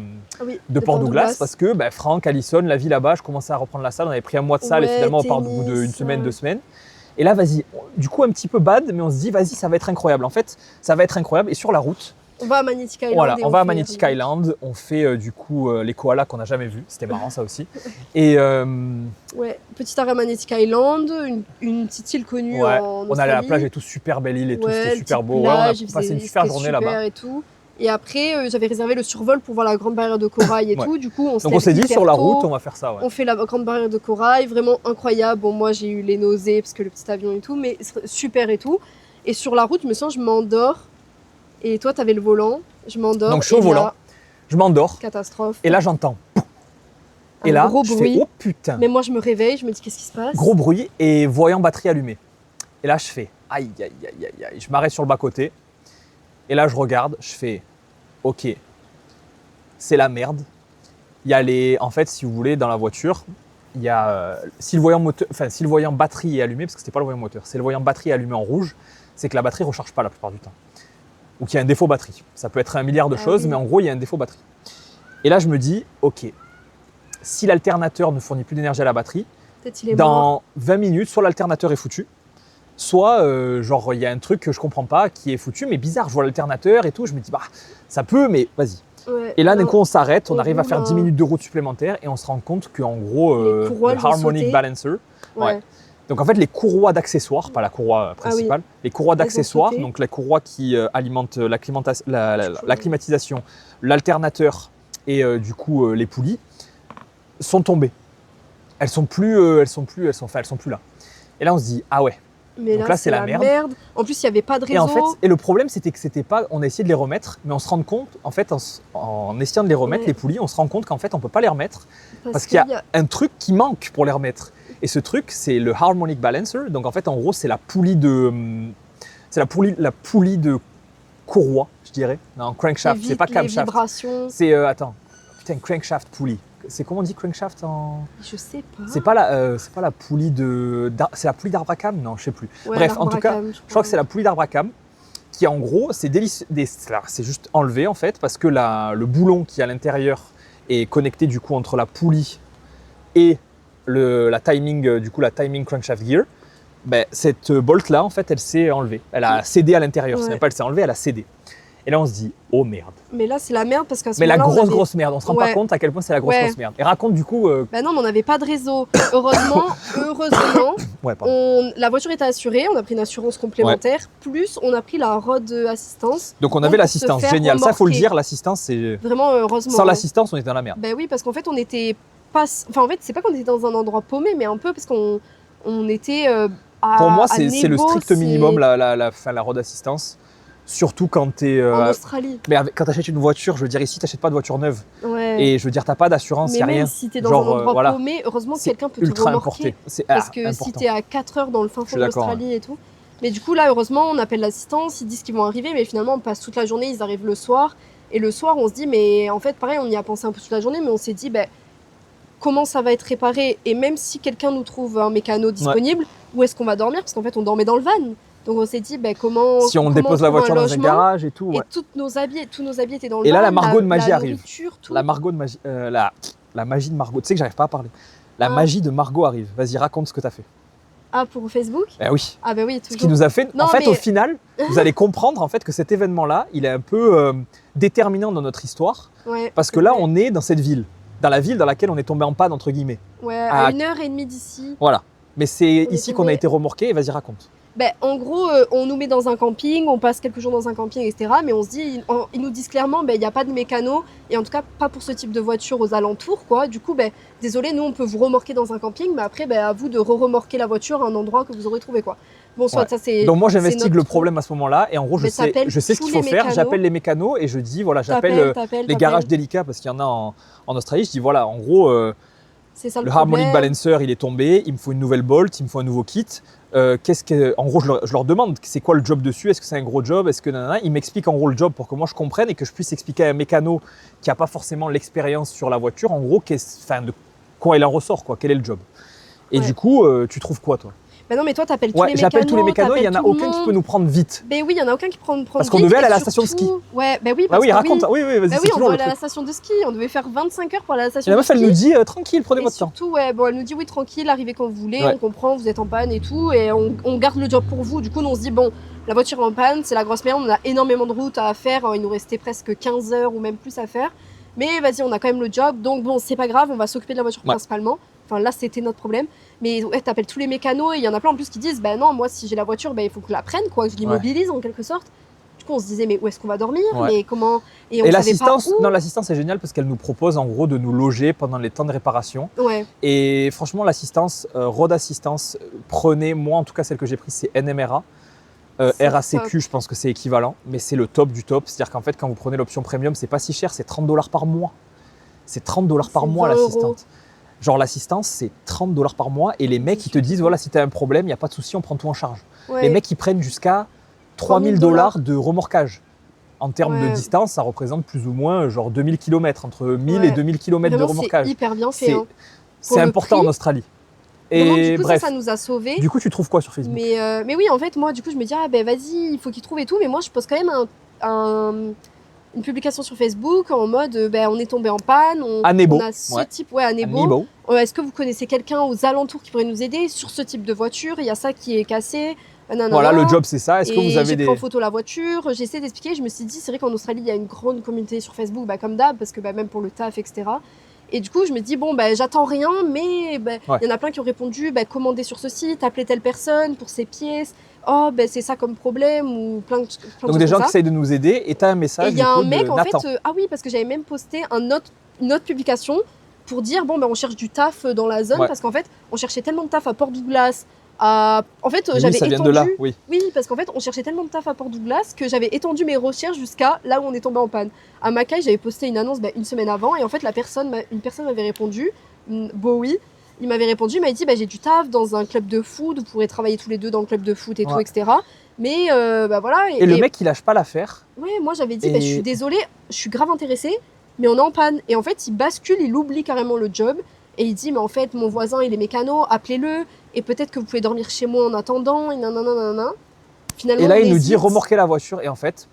Port-Douglas parce que Franck, Alison, la vie là-bas, je commençais à reprendre la salle. On avait pris un mois de salle et finalement, on part au bout d'une semaine, 2 semaines. Et là, vas-y, du coup, un petit peu bad, mais on se dit, vas-y, ça va être incroyable. En fait, ça va être incroyable. Et sur la route, on va à Magnetic Island. Voilà, on va à Magnetic Island. On fait du coup les koalas qu'on n'a jamais vus. C'était marrant ça aussi. Et petit arrêt à Magnetic Island, une petite île connue en Australie. On allait à la plage et tout, super belle île et tout, c'était super beau. On a passé une super journée là-bas. Et tout. Et après, j'avais réservé le survol pour voir la grande barrière de corail et tout. Du coup, on s'est dit sur la route, on va faire ça. On fait la grande barrière de corail, vraiment incroyable. Bon, moi, j'ai eu les nausées parce que le petit avion et tout, mais super et tout. Et sur la route, je m'endors. Et toi, tu avais le volant, je m'endors. Donc je suis au volant, je m'endors. Catastrophe. Et là, j'entends. Et là, gros bruit. Fais, oh putain. Mais moi, je me réveille, je me dis, qu'est-ce qui se passe? Gros bruit et voyant batterie allumée. Et là, je fais, aïe, aïe, aïe, aïe, aïe. Je m'arrête sur le bas-côté. Et là, je regarde, je fais, ok, c'est la merde. Il y a en fait, si vous voulez, dans la voiture, il y a, si le voyant batterie est allumé, parce que c'était pas le voyant moteur, c'est le voyant batterie allumé en rouge, c'est que la batterie ne recharge pas la plupart du temps. Ou qu'il y a un défaut batterie. Ça peut être un milliard de choses, mais en gros, il y a un défaut batterie. Et là, je me dis, ok, si l'alternateur ne fournit plus d'énergie à la batterie, dans 20 minutes, soit l'alternateur est foutu, soit il y a un truc que je comprends pas qui est foutu, mais bizarre, je vois l'alternateur et tout, je me dis, ça peut, mais vas-y. Et là, d'un coup, on s'arrête, on arrive à faire 10 minutes de route supplémentaire et on se rend compte qu'en gros, le Harmonic Balancer, donc en fait, les courroies d'accessoires, pas la courroie principale, les courroies d'accessoires, donc la courroie qui alimente la climatisation, l'alternateur et du coup les poulies, sont tombées. Elles sont plus là. Et là, on se dit, ah ouais. Mais donc là, c'est la merde. En plus, il n'y avait pas de réseau. Et en fait, le problème, c'était que c'était pas. On a essayé de les remettre, mais on se rend compte, en fait, en essayant de les remettre, les poulies, on se rend compte qu'en fait, on peut pas les remettre parce qu'il y a un truc qui manque pour les remettre. Et ce truc, c'est le Harmonic Balancer. Donc en fait, en gros, c'est la poulie de courroie, je dirais. Non, crankshaft, c'est pas camshaft. C'est crankshaft poulie. C'est comment on dit crankshaft en… Je sais pas. C'est pas la poulie c'est la poulie d'Arbracam? Non, je sais plus. Bref, en tout cas, je crois que c'est la poulie d'Arbracam qui, en gros, c'est juste enlevé en fait parce que le boulon qui est à l'intérieur est connecté du coup entre la poulie et la timing crankshaft gear. Cette bolt là en fait, elle s'est enlevée. Elle a cédé à l'intérieur. C'est même pas elle s'est enlevée, elle a cédé. Et là, on se dit, oh merde. Mais là, c'est la merde parce qu'à ce Mais la moment-là, grosse merde, on se rend pas compte à quel point c'est la grosse merde. Et raconte du coup. Bah non, mais on n'avait pas de réseau. Heureusement, la voiture était assurée, on a pris une assurance complémentaire, plus on a pris la road assistance. Donc on avait l'assistance, génial. Remorquer. Ça, faut le dire, l'assistance, c'est. Vraiment, heureusement. Sans l'assistance, on était dans la merde. Bah oui, parce qu'en fait, on était pas. Enfin, en fait, c'est pas qu'on était dans un endroit paumé, mais un peu parce qu'on était. Pour moi, c'est le strict minimum, la road assistance. Surtout quand tu es. En Australie. Mais quand tu achètes une voiture, je veux dire, ici, tu n'achètes pas de voiture neuve. Ouais. Et je veux dire, tu n'as pas d'assurance, il n'y a rien. Mais même si tu es dans un endroit paumé, heureusement que quelqu'un peut te remorquer. Parce que si tu es à 4 heures dans le fin fond de l'Australie et tout. Mais du coup, là, heureusement, on appelle l'assistance, ils disent qu'ils vont arriver, mais finalement, on passe toute la journée, ils arrivent le soir. Et le soir, on se dit, mais en fait, pareil, on y a pensé un peu toute la journée, mais on s'est dit, comment ça va être réparé? Et même si quelqu'un nous trouve un mécano disponible, où est-ce qu'on va dormir? Parce qu'en fait, on dormait dans le van. Donc on s'est dit, comment. Si on dépose la voiture dans un garage et tout. Et tous nos habits étaient dans le van. Et là, la Margot de magie arrive. Tout. La Margot de magie. La magie de Margot. Tu sais que j'arrive pas à parler. La magie de Margot arrive. Vas-y, raconte ce que tu as fait. Ah, pour Facebook? Oui. Ah, bah oui, toujours. Ce qui nous a fait. Non, au final, vous allez comprendre en fait que cet événement-là, il est un peu déterminant dans notre histoire. Ouais, parce que là, on est dans cette ville. Dans la ville dans laquelle on est tombé en panne, entre guillemets. Ouais, à 1h30 d'ici. Voilà. Mais c'est ici qu'on a été remorqué. Vas-y, raconte. En gros, on nous met dans un camping, on passe quelques jours dans un camping, etc. Mais on se dit, ils nous disent clairement, il n'y a pas de mécano, et en tout cas pas pour ce type de voiture aux alentours, quoi. Du coup, désolé, nous on peut vous remorquer dans un camping, mais après, à vous de remorquer la voiture à un endroit que vous aurez trouvé, quoi. Bon, soit ça c'est. Donc moi j'investigue le problème à ce moment-là, et en gros je sais ce qu'il faut faire. J'appelle les mécanos et je dis voilà, j'appelle les garages délicats parce qu'il y en a en Australie. Je dis voilà, en gros. C'est ça le harmonic balancer, il est tombé, il me faut une nouvelle bolt, il me faut un nouveau kit. En gros, je leur demande c'est quoi le job dessus, est-ce que c'est un gros job, est-ce que nanana. Ils m'expliquent en gros le job pour que moi je comprenne et que je puisse expliquer à un mécano qui n'a pas forcément l'expérience sur la voiture, en gros, de quoi il en ressort, quoi, quel est le job. Et du coup, tu trouves quoi toi? Non, mais toi, t'appelles tous les mécanos. J'appelle tous les mécanos, il n'y en a aucun qui peut nous prendre vite. Oui, il n'y en a aucun qui prend vite. Parce qu'on devait aller à la station de ski. Ouais, oui. Raconte. Oui, vas-y. Oui, on devait aller à la station de ski. On devait faire 25 heures pour aller à la station de ski. La meuf, elle nous dit tranquille, prenez votre temps. Surtout, elle nous dit oui, tranquille, arrivez quand vous voulez, on comprend, vous êtes en panne et tout. Et on garde le job pour vous. Du coup, on se dit, la voiture est en panne, c'est la grosse merde, on a énormément de route à faire. Il nous restait presque 15 heures ou même plus à faire. Mais vas-y, on a quand même le job. Donc, c'est pas grave, on va s'occuper de la voiture principalement. Enfin, là, c'était notre problème. Mais t'appelles tous les mécanos et il y en a plein en plus qui disent non, moi, si j'ai la voiture, il faut que je la prenne, quoi, que je l'immobilise en quelque sorte. Du coup, on se disait, mais où est-ce qu'on va dormir? Mais comment? Et l'assistance, l'assistance est géniale parce qu'elle nous propose en gros de nous loger pendant les temps de réparation. Ouais. Et franchement, l'assistance, road assistance, prenez, moi en tout cas, celle que j'ai prise, c'est NMRA. RACQ, je pense que c'est équivalent, mais c'est le top du top. C'est-à-dire qu'en fait, quand vous prenez l'option premium, c'est pas si cher, c'est $30 par mois. C'est $30 par mois l'assistante. Genre l'assistance, c'est $30 par mois et les mecs, ils te disent, voilà, si tu as un problème, il n'y a pas de souci, on prend tout en charge. Ouais. Les mecs, ils prennent jusqu'à $3000 de remorquage. En termes de distance, ça représente plus ou moins genre 2000 km, entre 1000 et 2000 km de remorquage. C'est hyper bien fait. C'est important en Australie. Et du coup, ça nous a sauvés. Du coup, tu trouves quoi sur Facebook? Mais oui, en fait, moi, du coup, je me dis, vas-y, il faut qu'ils trouvent et tout. Mais moi, je pose quand même une publication sur Facebook en mode on est tombé en panne, on a ce type, à Nebo. Est-ce que vous connaissez quelqu'un aux alentours qui pourrait nous aider sur ce type de voiture? Il y a ça qui est cassé. Voilà, le job c'est ça. Est-ce que vous avez j'ai pris en photo la voiture, j'essaie d'expliquer. Je me suis dit, c'est vrai qu'en Australie, il y a une grande communauté sur Facebook, comme d'hab, parce que même pour le taf, etc. Et du coup, je me dis, j'attends rien, mais il y en a plein qui ont répondu, commandez sur ce site, appelez telle personne pour ces pièces. Oh, c'est ça comme problème, ou plein de choses. Donc des gens qui essayent de nous aider, et tu as un message. Et il y a un mec, en fait, parce que j'avais même posté une autre publication pour dire, on cherche du taf dans la zone, parce qu'en fait, on cherchait tellement de taf à Port Douglas. En fait, j'avais étendu. Vient de là, oui, parce qu'en fait, on cherchait tellement de taf à Port Douglas que j'avais étendu mes recherches jusqu'à là où on est tombé en panne. À Mackay, j'avais posté une annonce une semaine avant, et en fait, une personne m'avait répondu, Bowie. Il m'avait répondu, il m'avait dit j'ai du taf dans un club de foot, vous pourrez travailler tous les deux dans le club de foot et tout, etc. Mais voilà. Et le mec, il lâche pas l'affaire. Ouais, moi j'avais dit, je suis désolée, je suis grave intéressée, mais on est en panne. Et en fait, il bascule, il oublie carrément le job. Et il dit, mais en fait, mon voisin, il est mécano, appelez-le. Et peut-être que vous pouvez dormir chez moi en attendant. Et Finalement, et là, il nous dit remorquer la voiture. Et en fait,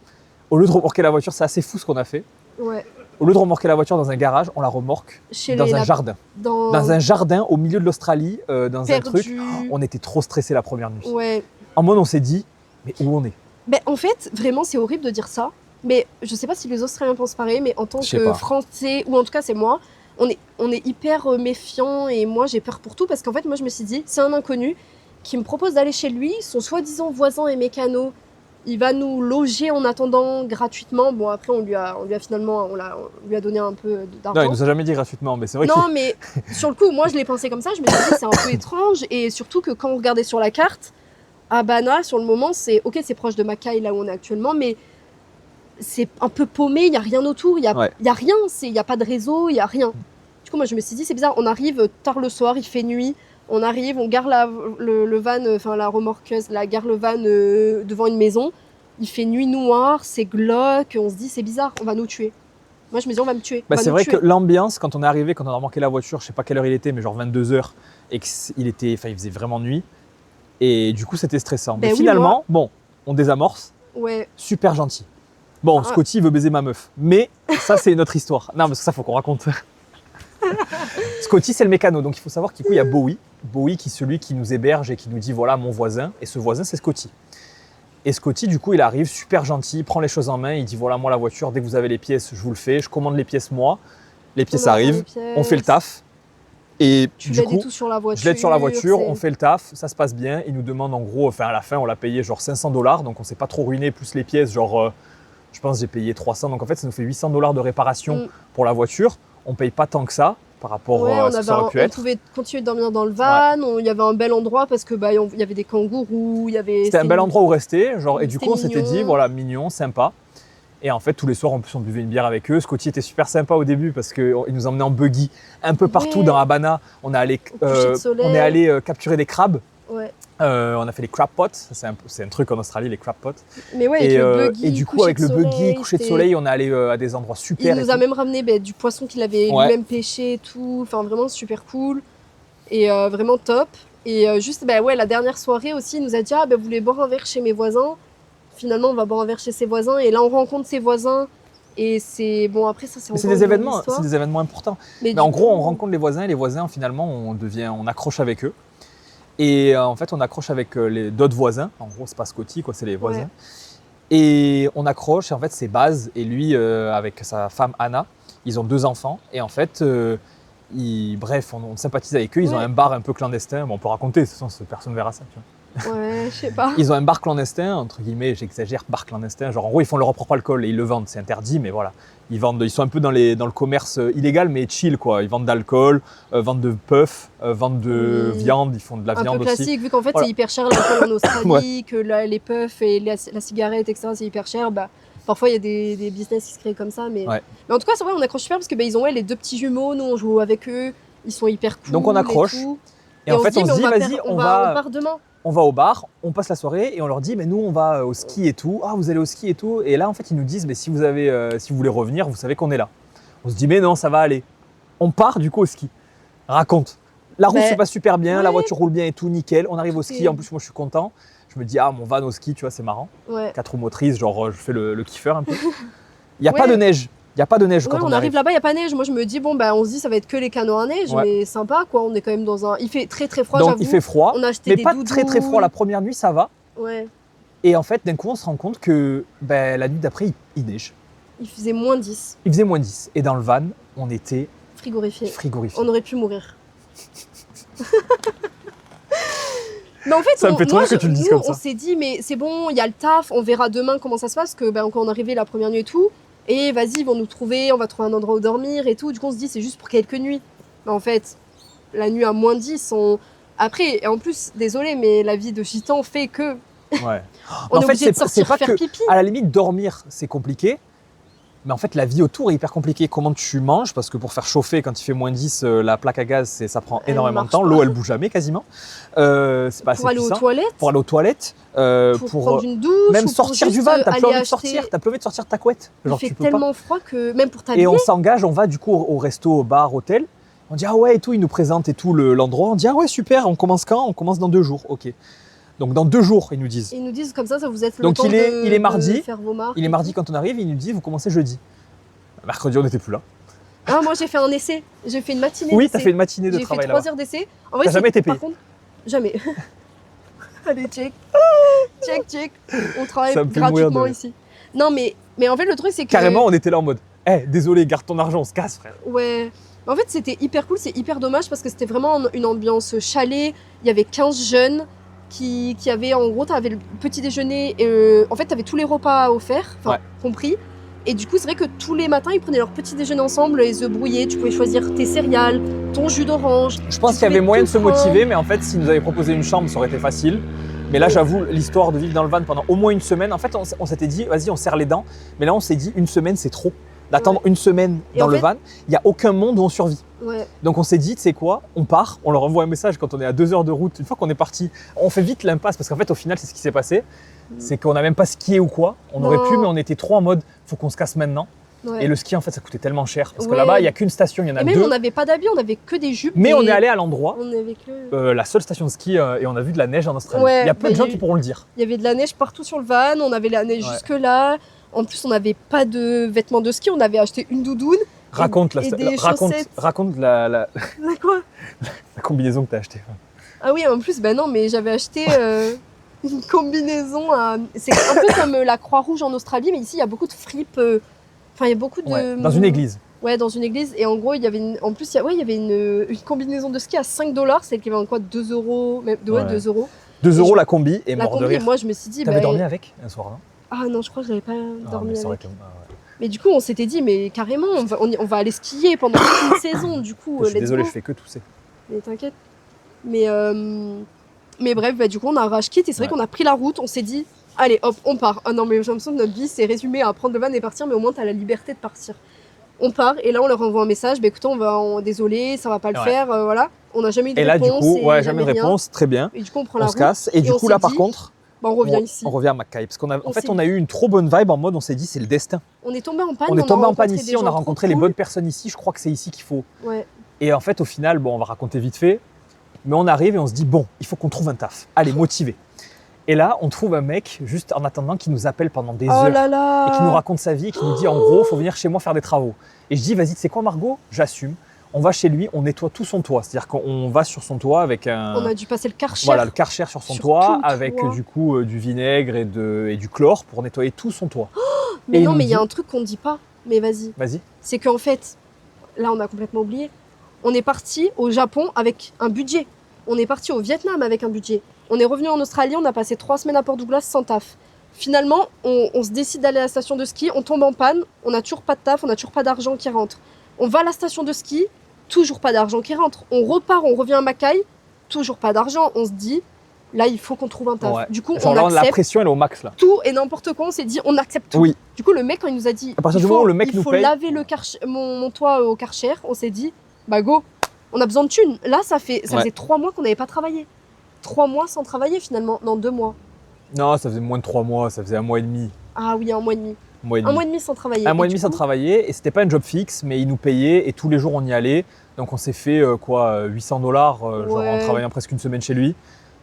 au lieu de remorquer la voiture, c'est assez fou ce qu'on a fait. Ouais. Au lieu de remorquer la voiture dans un garage, on la remorque dans un jardin. Dans un jardin au milieu de l'Australie, dans un truc. On était trop stressés la première nuit. Ouais. En mode, on s'est dit, mais où on est? En fait, vraiment, c'est horrible de dire ça. Mais je sais pas si les Australiens pensent pareil, mais en tant que Français, ou en tout cas c'est moi, on est hyper méfiants et moi j'ai peur pour tout parce qu'en fait moi je me suis dit, c'est un inconnu qui me propose d'aller chez lui, son soi-disant voisin est mécano, il va nous loger en attendant gratuitement. Bon après on lui a finalement, on lui a donné un peu d'argent. Non, il nous a jamais dit gratuitement, mais c'est vrai que... Non mais sur le coup, moi je l'ai pensé comme ça, je me suis dit c'est un peu étrange et surtout que quand on regardait sur la carte, Habana sur le moment c'est proche de Mackay là où on est actuellement, mais c'est un peu paumé, il n'y a rien autour, il n'y a rien, il n'y a pas de réseau, il n'y a rien. Du coup, moi, je me suis dit, c'est bizarre, on arrive tard le soir, il fait nuit, on arrive, on gare le van, enfin la remorqueuse, gare le van devant une maison, il fait nuit noire, c'est glauque, on se dit, c'est bizarre, on va nous tuer. Moi, je me dis, on va me tuer. C'est vrai que l'ambiance, quand on est arrivé, quand on a remarqué la voiture, je sais pas quelle heure il était, mais genre 22h, et il faisait vraiment nuit, et du coup, c'était stressant. Mais finalement, bon, on désamorce, super gentil. Bon, Scotty veut baiser ma meuf, mais ça c'est une autre histoire. Non, parce que ça faut qu'on raconte. Scotty c'est le mécano, donc il faut savoir qu'il y a Bowie. Bowie qui est celui qui nous héberge et qui nous dit voilà mon voisin, et ce voisin c'est Scotty. Et Scotty du coup il arrive super gentil, il prend les choses en main, il dit voilà moi la voiture, dès que vous avez les pièces je vous le fais, je commande les pièces moi, les pièces arrivent, on fait le taf. Et du coup, je l'aide sur la voiture, on fait le taf, ça se passe bien, il nous demande en gros, enfin à la fin on l'a payé genre $500, donc on s'est pas trop ruiné, plus les pièces genre... je pense que j'ai payé 300, donc en fait ça nous fait $800 de réparation pour la voiture. On ne paye pas tant que ça par rapport à ce que ça aurait pu être. On pouvait continuer de dormir dans le van, il y avait un bel endroit parce que il y avait des kangourous, C'était un bel endroit où rester, genre, et du coup on s'était dit voilà mignon, sympa. Et en fait tous les soirs en plus on buvait une bière avec eux. Scotty était super sympa au début parce qu'il nous emmenait en buggy un peu partout dans Habana. On est allé capturer des crabes. Ouais. On a fait les crab pots, c'est un truc en Australie, les crab pots. Mais ouais, et du coup, avec le buggy, coucher de soleil, on est allé à des endroits super. Il nous a même ramené du poisson qu'il avait lui-même pêché et tout. Enfin, vraiment super cool. Et vraiment top. Et la dernière soirée aussi, il nous a dit vous voulez boire un verre chez mes voisins. Finalement, on va boire un verre chez ses voisins. Et là, on rencontre ses voisins. Et c'est bon, après, ça, c'est des événements importants. Mais en gros, on rencontre les voisins et les voisins, finalement, on accroche avec eux. Et en fait, on accroche avec d'autres voisins. En gros, c'est pas Scotty, quoi, c'est les voisins. Ouais. Et on accroche, et en fait, c'est Baz et lui, avec sa femme Anna, ils ont 2 enfants. Et en fait, on sympathise avec eux. Ils ont un bar un peu clandestin. Bon, on peut raconter, de toute façon, personne ne verra ça. Tu vois. Ouais, je sais pas. Ils ont un bar clandestin, entre guillemets, j'exagère, bar clandestin. Genre, en gros, ils font leur propre alcool et ils le vendent. C'est interdit, mais voilà. Ils sont un peu dans le commerce illégal, mais chill, quoi. Ils vendent d'alcool, vendent de puff, vendent de viande, ils font de la viande aussi. Un peu classique, vu qu'en fait, c'est hyper cher l'alcool en Australie, que les puffs et la cigarette, etc., c'est hyper cher. Parfois, il y a des business qui se créent comme ça. Mais en tout cas, c'est vrai, on accroche super parce qu'ils ont les 2 petits jumeaux. Nous, on joue avec eux. Ils sont hyper cool. Donc, on accroche. Et en fait, on se dit, vas-y, on part demain. On va au bar, on passe la soirée et on leur dit mais nous on va au ski et tout. Ah vous allez au ski et tout. Et là en fait ils nous disent mais si vous voulez revenir, vous savez qu'on est là. On se dit mais non ça va aller. On part du coup au ski. Raconte. La route se passe super bien, la voiture roule bien et tout, nickel. On arrive au ski, en plus moi je suis content. Je me dis mon van au ski, tu vois c'est marrant. 4 roues motrices, genre je fais le kiffeur un peu. Il n'y a pas de neige. Il n'y a pas de neige quand on arrive là-bas, il n'y a pas de neige. Moi, je me dis, on se dit, ça va être que les canaux à neige, mais sympa, quoi. On est quand même dans un. Il fait très très froid, donc il fait froid, on a acheté mais des pas doudous. très très froid. La première nuit, ça va. Ouais. Et en fait, d'un coup, on se rend compte que la nuit d'après, il neige. Il faisait moins 10. Il faisait moins 10. Et dans le van, on était frigorifiés. On aurait pu mourir. Mais en fait, ça me fait trop que tu le dises comme ça. On s'est dit, mais c'est bon, il y a le taf, on verra demain comment ça se passe, que quand on est arrivé la première nuit et tout. Et vas-y, ils vont nous trouver, on va trouver un endroit où dormir et tout. Du coup, on se dit, c'est juste pour quelques nuits. Mais en fait, la nuit à moins 10, Après, et en plus, désolé, mais la vie de gitan fait que... Ouais. on est obligé de sortir faire pipi. À la limite, dormir, c'est compliqué. Mais en fait, la vie autour est hyper compliquée. Comment tu manges? Parce que pour faire chauffer, quand il fait moins 10, la plaque à gaz, ça prend énormément de temps. L'eau, elle bouge jamais quasiment. C'est pas pour assez puissant. Pour aller aux toilettes. Pour prendre une douche. Même sortir du van, t'as plus envie de sortir. T'as plus envie de sortir de ta couette. Genre, il fait tellement froid que même pour t'habiller. Et on s'engage, on va du coup au resto, au bar, hôtel. On dit ah ouais et tout, ils nous présentent et tout l'endroit. On dit ah ouais super, on commence quand? On commence dans 2 jours. Ok. Donc dans 2 jours, ils nous disent. Ils nous disent comme ça vous êtes le donc temps il est mardi. De faire vos marques. Il est mardi quand on arrive, ils nous disent vous commencez jeudi. Mercredi, on n'était plus là. Ah, moi j'ai fait un essai, j'ai fait une matinée. Oui, t'as fait une matinée de travail là. J'ai fait 3 heures d'essai. En vrai, t'as jamais été payé? Par contre, jamais. Allez, check. On travaille gratuitement ici. Non, mais en fait, le truc, c'est que. Carrément, on était là en mode, désolé, garde ton argent, on se casse, frère. Ouais. En fait, c'était hyper cool, c'est hyper dommage parce que c'était vraiment une ambiance chalet. Il y avait 15 jeunes qui avaient, en gros, t'avais le petit déjeuner. En fait, t'avais tous les repas offerts, compris. Et du coup, c'est vrai que tous les matins, ils prenaient leur petit déjeuner ensemble, ils se brouillaient. Tu pouvais choisir tes céréales, ton jus d'orange. Je pense qu'il y avait moyen de se motiver, mais en fait, s'ils nous avaient proposé une chambre, ça aurait été facile. Mais là, j'avoue, l'histoire de vivre dans le van pendant au moins une semaine, en fait, on s'était dit, vas-y, on serre les dents. Mais là, on s'est dit, une semaine, c'est trop. D'attendre une semaine dans le van, il n'y a aucun monde où on survit. Ouais. Donc on s'est dit, tu sais quoi, on part, on leur envoie un message quand on est à 2 heures de route. Une fois qu'on est parti, on fait vite l'impasse parce qu'en fait, au final, c'est ce qui s'est passé. C'est qu'on n'a même pas skié ou quoi. On aurait pu, mais on était trop en mode, faut qu'on se casse maintenant. Ouais. Et le ski, en fait, ça coûtait tellement cher. Parce que là-bas, il n'y a qu'une station, il y en a deux. Et même, on n'avait pas d'habits, on n'avait que des jupes. Mais on est allé à l'endroit, que... la seule station de ski, et on a vu de la neige en Australie. Il y a plein de gens qui pourront le dire. Il y avait de la neige partout sur le van, on avait la neige jusque-là. En plus, on n'avait pas de vêtements de ski, on avait acheté une doudoune. Raconte la quoi la combinaison que tu as achetée. Ah oui, en plus, non, mais j'avais acheté une combinaison. C'est un peu comme la Croix-Rouge en Australie, mais ici, il y a beaucoup de fripes. Enfin, il y a beaucoup de. Ouais, dans une église. Ouais, dans une église. Et en gros, il y avait une combinaison de ski à 5$, c'est l'équivalent de quoi, 2 €, même 2 €. 2 € la combi et mort de rire. Moi, je me suis dit. T'avais dormi avec un soir, non? Ah non, je crois que j'avais pas dormi avec. Ouais. Mais du coup, on s'était dit, mais carrément, on va aller skier pendant toute une saison, du coup. Je suis désolé, je fais que tousser. Mais t'inquiète. Mais bref, du coup, on a rage kit et c'est vrai qu'on a pris la route, on s'est dit, allez, hop, on part. Ah non, mais j'ai l'impression que notre vie, c'est résumé à prendre le van et partir, mais au moins, t'as la liberté de partir. On part et là, on leur envoie un message, écoutez, désolé, ça va pas le faire, voilà. On n'a jamais eu de réponse. Et là, du coup, jamais de réponse, très bien. Et du coup, on prend la route. On se casse. Et du coup, là, par contre. On revient ici. On revient à Mackay. Parce qu'en fait, on a eu une trop bonne vibe en mode, on s'est dit, c'est le destin. On est tombé en panne. On est tombé en panne ici, on a rencontré les bonnes personnes ici. Je crois que c'est ici qu'il faut. Ouais. Et en fait, au final, on va raconter vite fait. Mais on arrive et on se dit, bon, il faut qu'on trouve un taf. Allez, motivé. Et là, on trouve un mec, juste en attendant, qui nous appelle pendant des heures. Et qui nous raconte sa vie, et qui nous dit, en gros, il faut venir chez moi faire des travaux. Et je dis, vas-y, tu sais quoi, Margot? J'assume. On va chez lui, on nettoie tout son toit. C'est-à-dire qu'on va sur son toit avec un... On a dû passer le Karcher. Voilà, le Karcher sur son toit, avec du coup du vinaigre et du chlore pour nettoyer tout son toit. Mais non, mais il y a un truc qu'on ne dit pas. Mais vas-y. Vas-y. C'est qu'en fait, là, on a complètement oublié. On est parti au Japon avec un budget. On est parti au Vietnam avec un budget. On est revenu en Australie, on a passé 3 semaines à Port Douglas sans taf. Finalement, on se décide d'aller à la station de ski, on tombe en panne, on n'a toujours pas de taf, on n'a toujours pas d'argent qui rentre. On va à la station de ski, toujours pas d'argent qui rentre. On repart, on revient à Mackay, toujours pas d'argent. On se dit, là, il faut qu'on trouve un taf. Ouais. Du coup, on accepte. La pression, elle est au max, là. Tout et n'importe quoi, on s'est dit, on accepte tout. Oui. Du coup, le mec, quand il nous a dit, à partir du moment où le mec il faut laver mon toit au Karcher, on s'est dit, bah go, on a besoin de thunes. Là, ça faisait 3 mois qu'on n'avait pas travaillé. 3 mois sans travailler, finalement. Non, 2 mois. Non, ça faisait moins de 3 mois, ça faisait 1 mois et demi. Ah oui, 1 mois et demi. 1 mois et demi sans travailler. 1 mois et demi sans travailler, et c'était pas un job fixe, mais ils nous payaient et tous les jours on y allait. Donc on s'est fait $800, genre en travaillant presque une semaine chez lui.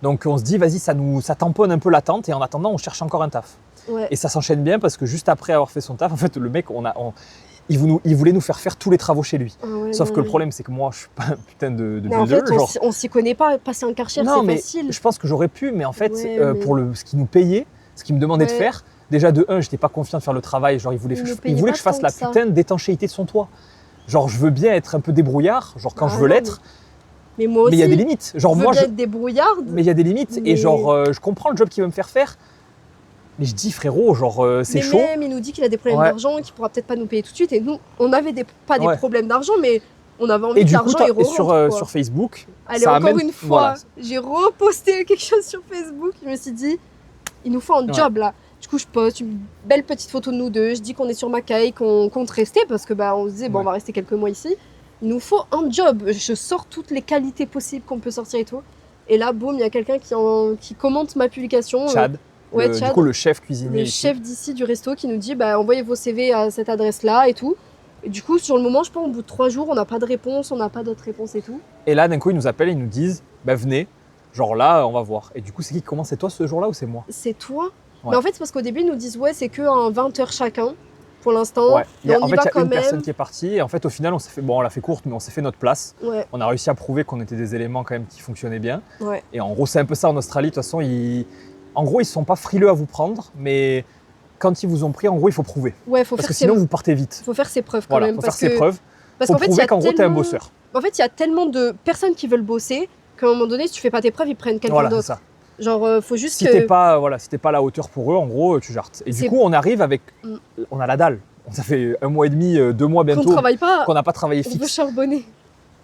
Donc on se dit, vas-y, ça tamponne un peu l'attente et en attendant, on cherche encore un taf. Ouais. Et ça s'enchaîne bien parce que juste après avoir fait son taf, en fait, le mec, il voulait nous faire tous les travaux chez lui. Sauf que le problème, c'est que moi, je suis pas un putain de builder. En fait, on s'y connaît pas. Passer un Karcher, c'est facile. Je pense que j'aurais pu, mais en fait, pour ce qu'il nous payait, ce qu'il me demandait de faire, déjà de 1, j'étais pas confiant de faire le travail. Genre, il voulait que je fasse la putain d'étanchéité de son toit. Genre, je veux bien être un peu débrouillard, genre quand je veux l'être. Mais moi aussi. Mais il y a des limites. Genre, moi, être débrouillarde. Mais il y a des limites. Et genre, je comprends le job qu'il veut me faire faire. Mais je dis, frérot, genre, c'est chaud. Mais même, il nous dit qu'il a des problèmes d'argent, qu'il pourra peut-être pas nous payer tout de suite. Et nous, on avait pas des problèmes d'argent, mais on avait envie que l'argent il rentre. Sur Facebook, allez, encore une fois, j'ai reposté quelque chose sur Facebook. Je me suis dit, il nous faut un job là. Du coup, je poste une belle petite photo de nous deux. Je dis qu'on est sur Mackay, qu'on compte rester parce que on se disait, on va rester quelques mois ici. Il nous faut un job. Je sors toutes les qualités possibles qu'on peut sortir et tout. Et là, boum, il y a quelqu'un qui commente ma publication. Chad. Chad, du coup, le chef cuisinier. Le chef d'ici du resto qui nous dit, envoyez vos CV à cette adresse-là et tout. Et du coup, sur le moment, je pense, au bout de 3 jours, on n'a pas de réponse, on n'a pas d'autres réponses et tout. Et là, d'un coup, ils nous appellent et ils nous disent, venez. Genre là, on va voir. Et du coup, c'est qui qui commence? C'est toi ce jour-là ou c'est moi? C'est toi. Mais en fait, c'est parce qu'au début, ils nous disent, c'est qu'un 20 heures chacun. Pour l'instant, en fait, il y a une personne qui est partie et en fait, au final, on l'a fait courte, mais on s'est fait notre place. Ouais. On a réussi à prouver qu'on était des éléments quand même qui fonctionnaient bien. Ouais. Et en gros, c'est un peu ça en Australie. De toute façon, en gros, ils ne sont pas frileux à vous prendre, mais quand ils vous ont pris, en gros, il faut prouver. Ouais, faut parce faire que sinon, vous partez vite. Il faut faire ses preuves quand voilà, même. Il faut faire ses preuves. Parce faut qu'en fait, prouver qu'en gros, t'es un bosseur. En fait, il y a tellement de personnes qui veulent bosser qu'à un moment donné, si tu fais pas tes preuves, ils prennent quelqu'un d'autre. Ça. Genre, faut juste si t'es pas à la hauteur pour eux, en gros, tu jartes. Et du coup, on arrive avec... On a la dalle. Ça fait 1 mois et demi, 2 mois bientôt. Qu'on travaille pas. Qu'on n'a pas travaillé fixe. On veut charbonner.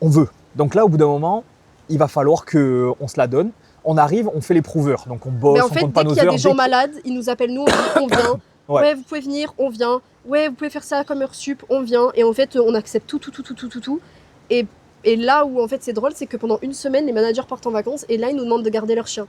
On veut. Donc là, au bout d'un moment, il va falloir qu'on se la donne. On arrive, on fait les prouveurs. Donc on bosse, on compte pas nos heures. Dès qu'il y a des gens malades, ils nous appellent, nous, on vient. Ouais, vous pouvez venir, on vient. Ouais, vous pouvez faire ça comme heure sup, on vient. Et en fait, on accepte tout. Et là où en fait c'est drôle, c'est que pendant 1 semaine, les managers partent en vacances et là, ils nous demandent de garder leur chien.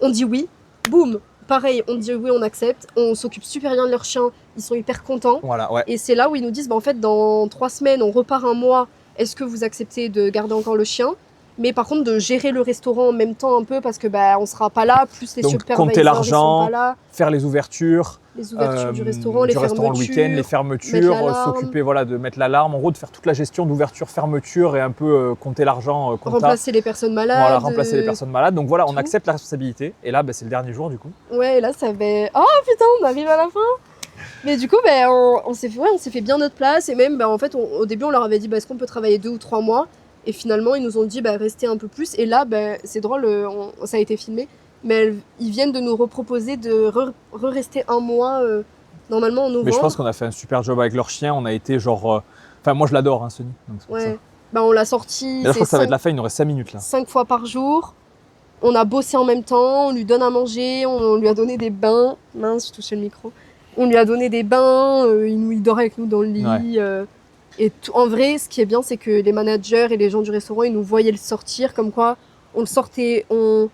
On dit oui, boum, pareil, on dit oui, on accepte. On s'occupe super bien de leur chien, ils sont hyper contents. Voilà, ouais. Et c'est là où ils nous disent, en fait, dans 3 semaines, on repart 1 mois. Est-ce que vous acceptez de garder encore le chien ? Mais par contre, de gérer le restaurant en même temps un peu parce que on sera pas là, plus les superviseurs compter l'argent, ils sont pas là. Faire les ouvertures du restaurant, les fermetures, le week-end, les fermetures, s'occuper de mettre l'alarme, en gros de faire toute la gestion d'ouverture, fermeture et un peu compter l'argent, remplacer les personnes malades. Voilà, remplacer les personnes malades. Donc voilà, on accepte la responsabilité. Et là, c'est le dernier jour du coup. Ouais, et là ça fait oh putain, on arrive à la fin. Mais du coup, on s'est fait bien notre place et même en fait, au début, on leur avait dit est-ce qu'on peut travailler 2 ou 3 mois. Et finalement, ils nous ont dit restez un peu plus. Et là, c'est drôle, ça a été filmé. Mais ils viennent de nous reproposer de rester 1 mois, normalement en novembre. Mais je pense qu'on a fait un super job avec leur chien. On a été genre... Enfin, moi, je l'adore, Sunny. Donc c'est pour ça. On l'a sorti. Mais là, je crois que ça va être la fin, il nous reste 5 minutes là. 5 fois par jour. On a bossé en même temps, on lui donne à manger, on lui a donné des bains. Mince, je touchais le micro. On lui a donné des bains, il dort avec nous dans le lit. Ouais. En vrai, ce qui est bien, c'est que les managers et les gens du restaurant, ils nous voyaient le sortir, comme quoi on le sortait, on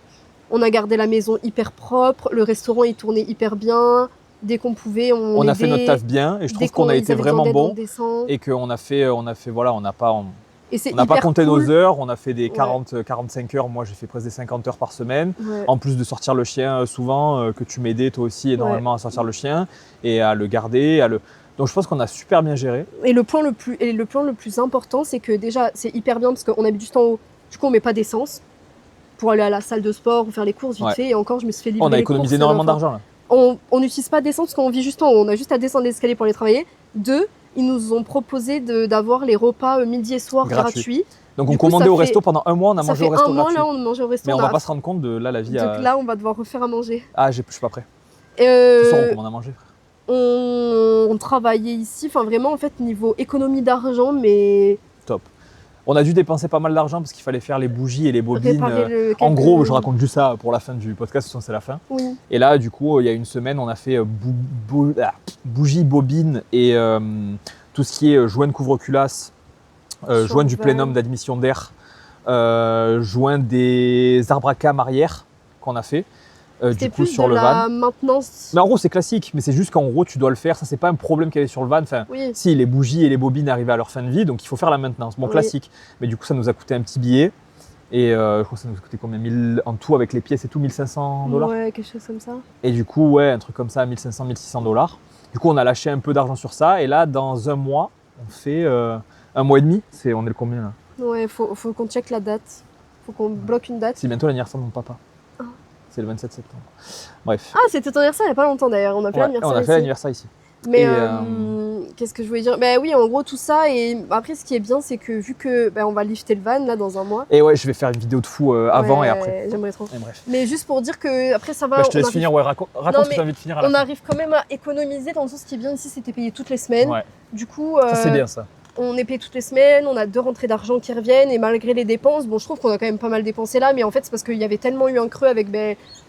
a gardé la maison hyper propre, le restaurant il tournait hyper bien, dès qu'on pouvait, on a fait notre taf bien et je trouve qu'on a été vraiment bon et qu'on a fait, on n'a pas compté nos heures, on a fait des 45 heures, moi j'ai fait presque des 50 heures par semaine, en plus de sortir le chien souvent, que tu m'aidais toi aussi énormément à sortir le chien et à le garder, Donc je pense qu'on a super bien géré. Et le point le plus important, c'est que déjà, c'est hyper bien parce qu'on habite juste en haut. Du coup, on met pas d'essence pour aller à la salle de sport ou faire les courses vite fait. Et encore, je me suis fait livrer les courses. On a économisé énormément d'argent là. On n'utilise pas d'essence parce qu'on vit juste en haut. On a juste à descendre l'escalier pour aller travailler. 2, ils nous ont proposé d'avoir les repas midi et soir gratuits. Donc on commandait au resto pendant 1 mois, on a mangé au resto gratuit. Ça fait 1 mois là, on mangeait au resto. Mais on va pas se rendre compte de la vie. Donc là, on va devoir refaire à manger. Ah, je suis pas prêt. Ce soir, on commande à manger. On travaillait ici, enfin vraiment en fait niveau économie d'argent, mais top. On a dû dépenser pas mal d'argent parce qu'il fallait faire les bougies et les bobines. En gros, je raconte juste ça pour la fin du podcast, sinon c'est la fin. Oui. Et là, du coup, il y a 1 semaine, on a fait bougies, bobines et tout ce qui est joint de couvre-culasse, joint du plénum d'admission d'air, joint des arbres à cam arrière qu'on a fait. Du coup, sur le van. Maintenance. Mais en gros, c'est classique, mais c'est juste qu'en gros, tu dois le faire. Ça, c'est pas un problème qu'il y avait sur le van. Enfin, si les bougies et les bobines arrivaient à leur fin de vie, donc il faut faire la maintenance. Bon, classique. Mais du coup, ça nous a coûté un petit billet. Et je crois que ça nous a coûté combien en tout avec les pièces et tout, $1 500. Ouais, quelque chose comme ça. Et du coup, un truc comme ça, $1 500, $1 600. Du coup, on a lâché un peu d'argent sur ça. Et là, dans 1 mois, on fait 1 mois et demi. On est le combien là? Ouais, faut qu'on check la date. Faut qu'on bloque une date. C'est bientôt l'anniversaire de mon papa. C'est le 27 septembre. Bref. Ah, c'était ton anniversaire il n'y a pas longtemps d'ailleurs. On a fait l'anniversaire ici. On a fait l'anniversaire ici. Mais qu'est-ce que je voulais dire? Oui, en gros, tout ça. Et après, ce qui est bien, c'est que vu que on va lifter le van là dans 1 mois. Et ouais, je vais faire une vidéo de fou avant et après. J'aimerais trop. Et bref. Mais juste pour dire que après, ça va. Je te laisse finir. Raconte ce que tu as envie de finir à la fin. On arrive quand même à économiser dans le sens qui est bien ici, c'était payé toutes les semaines. Ouais. Du coup. Ça, c'est bien ça. On est payé toutes les semaines, on a 2 rentrées d'argent qui reviennent et malgré les dépenses, je trouve qu'on a quand même pas mal dépensé là, mais en fait c'est parce qu'il y avait tellement eu un creux avec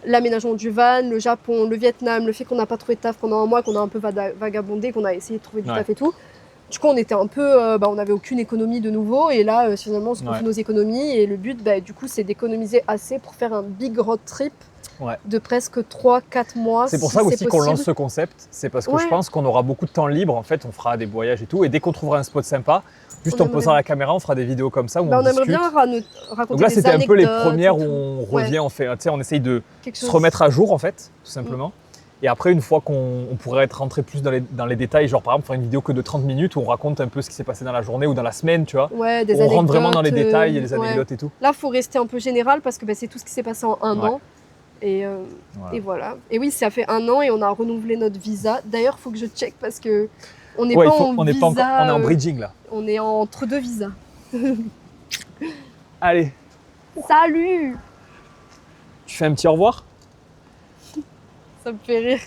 l'aménagement du van, le Japon, le Vietnam, le fait qu'on n'a pas trouvé de taf pendant 1 mois, qu'on a un peu vagabondé, qu'on a essayé de trouver du taf et tout. Du coup on était un peu, on n'avait aucune économie de nouveau et là finalement on fait nos économies et le but du coup c'est d'économiser assez pour faire un big road trip. De presque 3-4 mois. C'est pour ça aussi qu'on lance ce concept. C'est parce que je pense qu'on aura beaucoup de temps libre. En fait, on fera des voyages et tout. Et dès qu'on trouvera un spot sympa, juste en posant la caméra, on fera des vidéos comme ça où on discute. aimerait bien raconter Donc là, c'était un peu les premières où on revient, on essaye de se remettre à jour en fait, tout simplement. Et après, une fois qu'on pourrait être rentré plus dans les détails, genre par exemple faire une vidéo que de 30 minutes où on raconte un peu ce qui s'est passé dans la journée ou dans la semaine, tu vois. Ouais, des on rentre vraiment dans les détails et les anecdotes et tout. Là, il faut rester un peu général parce que c'est tout ce qui s'est passé en 1 an. Et voilà. Et oui, ça fait 1 an et on a renouvelé notre visa. D'ailleurs, il faut que je check parce que on n'est pas en visa. On est en bridging là. On est entre 2 visas. Allez. Salut! Tu fais un petit au revoir? Ça me fait rire.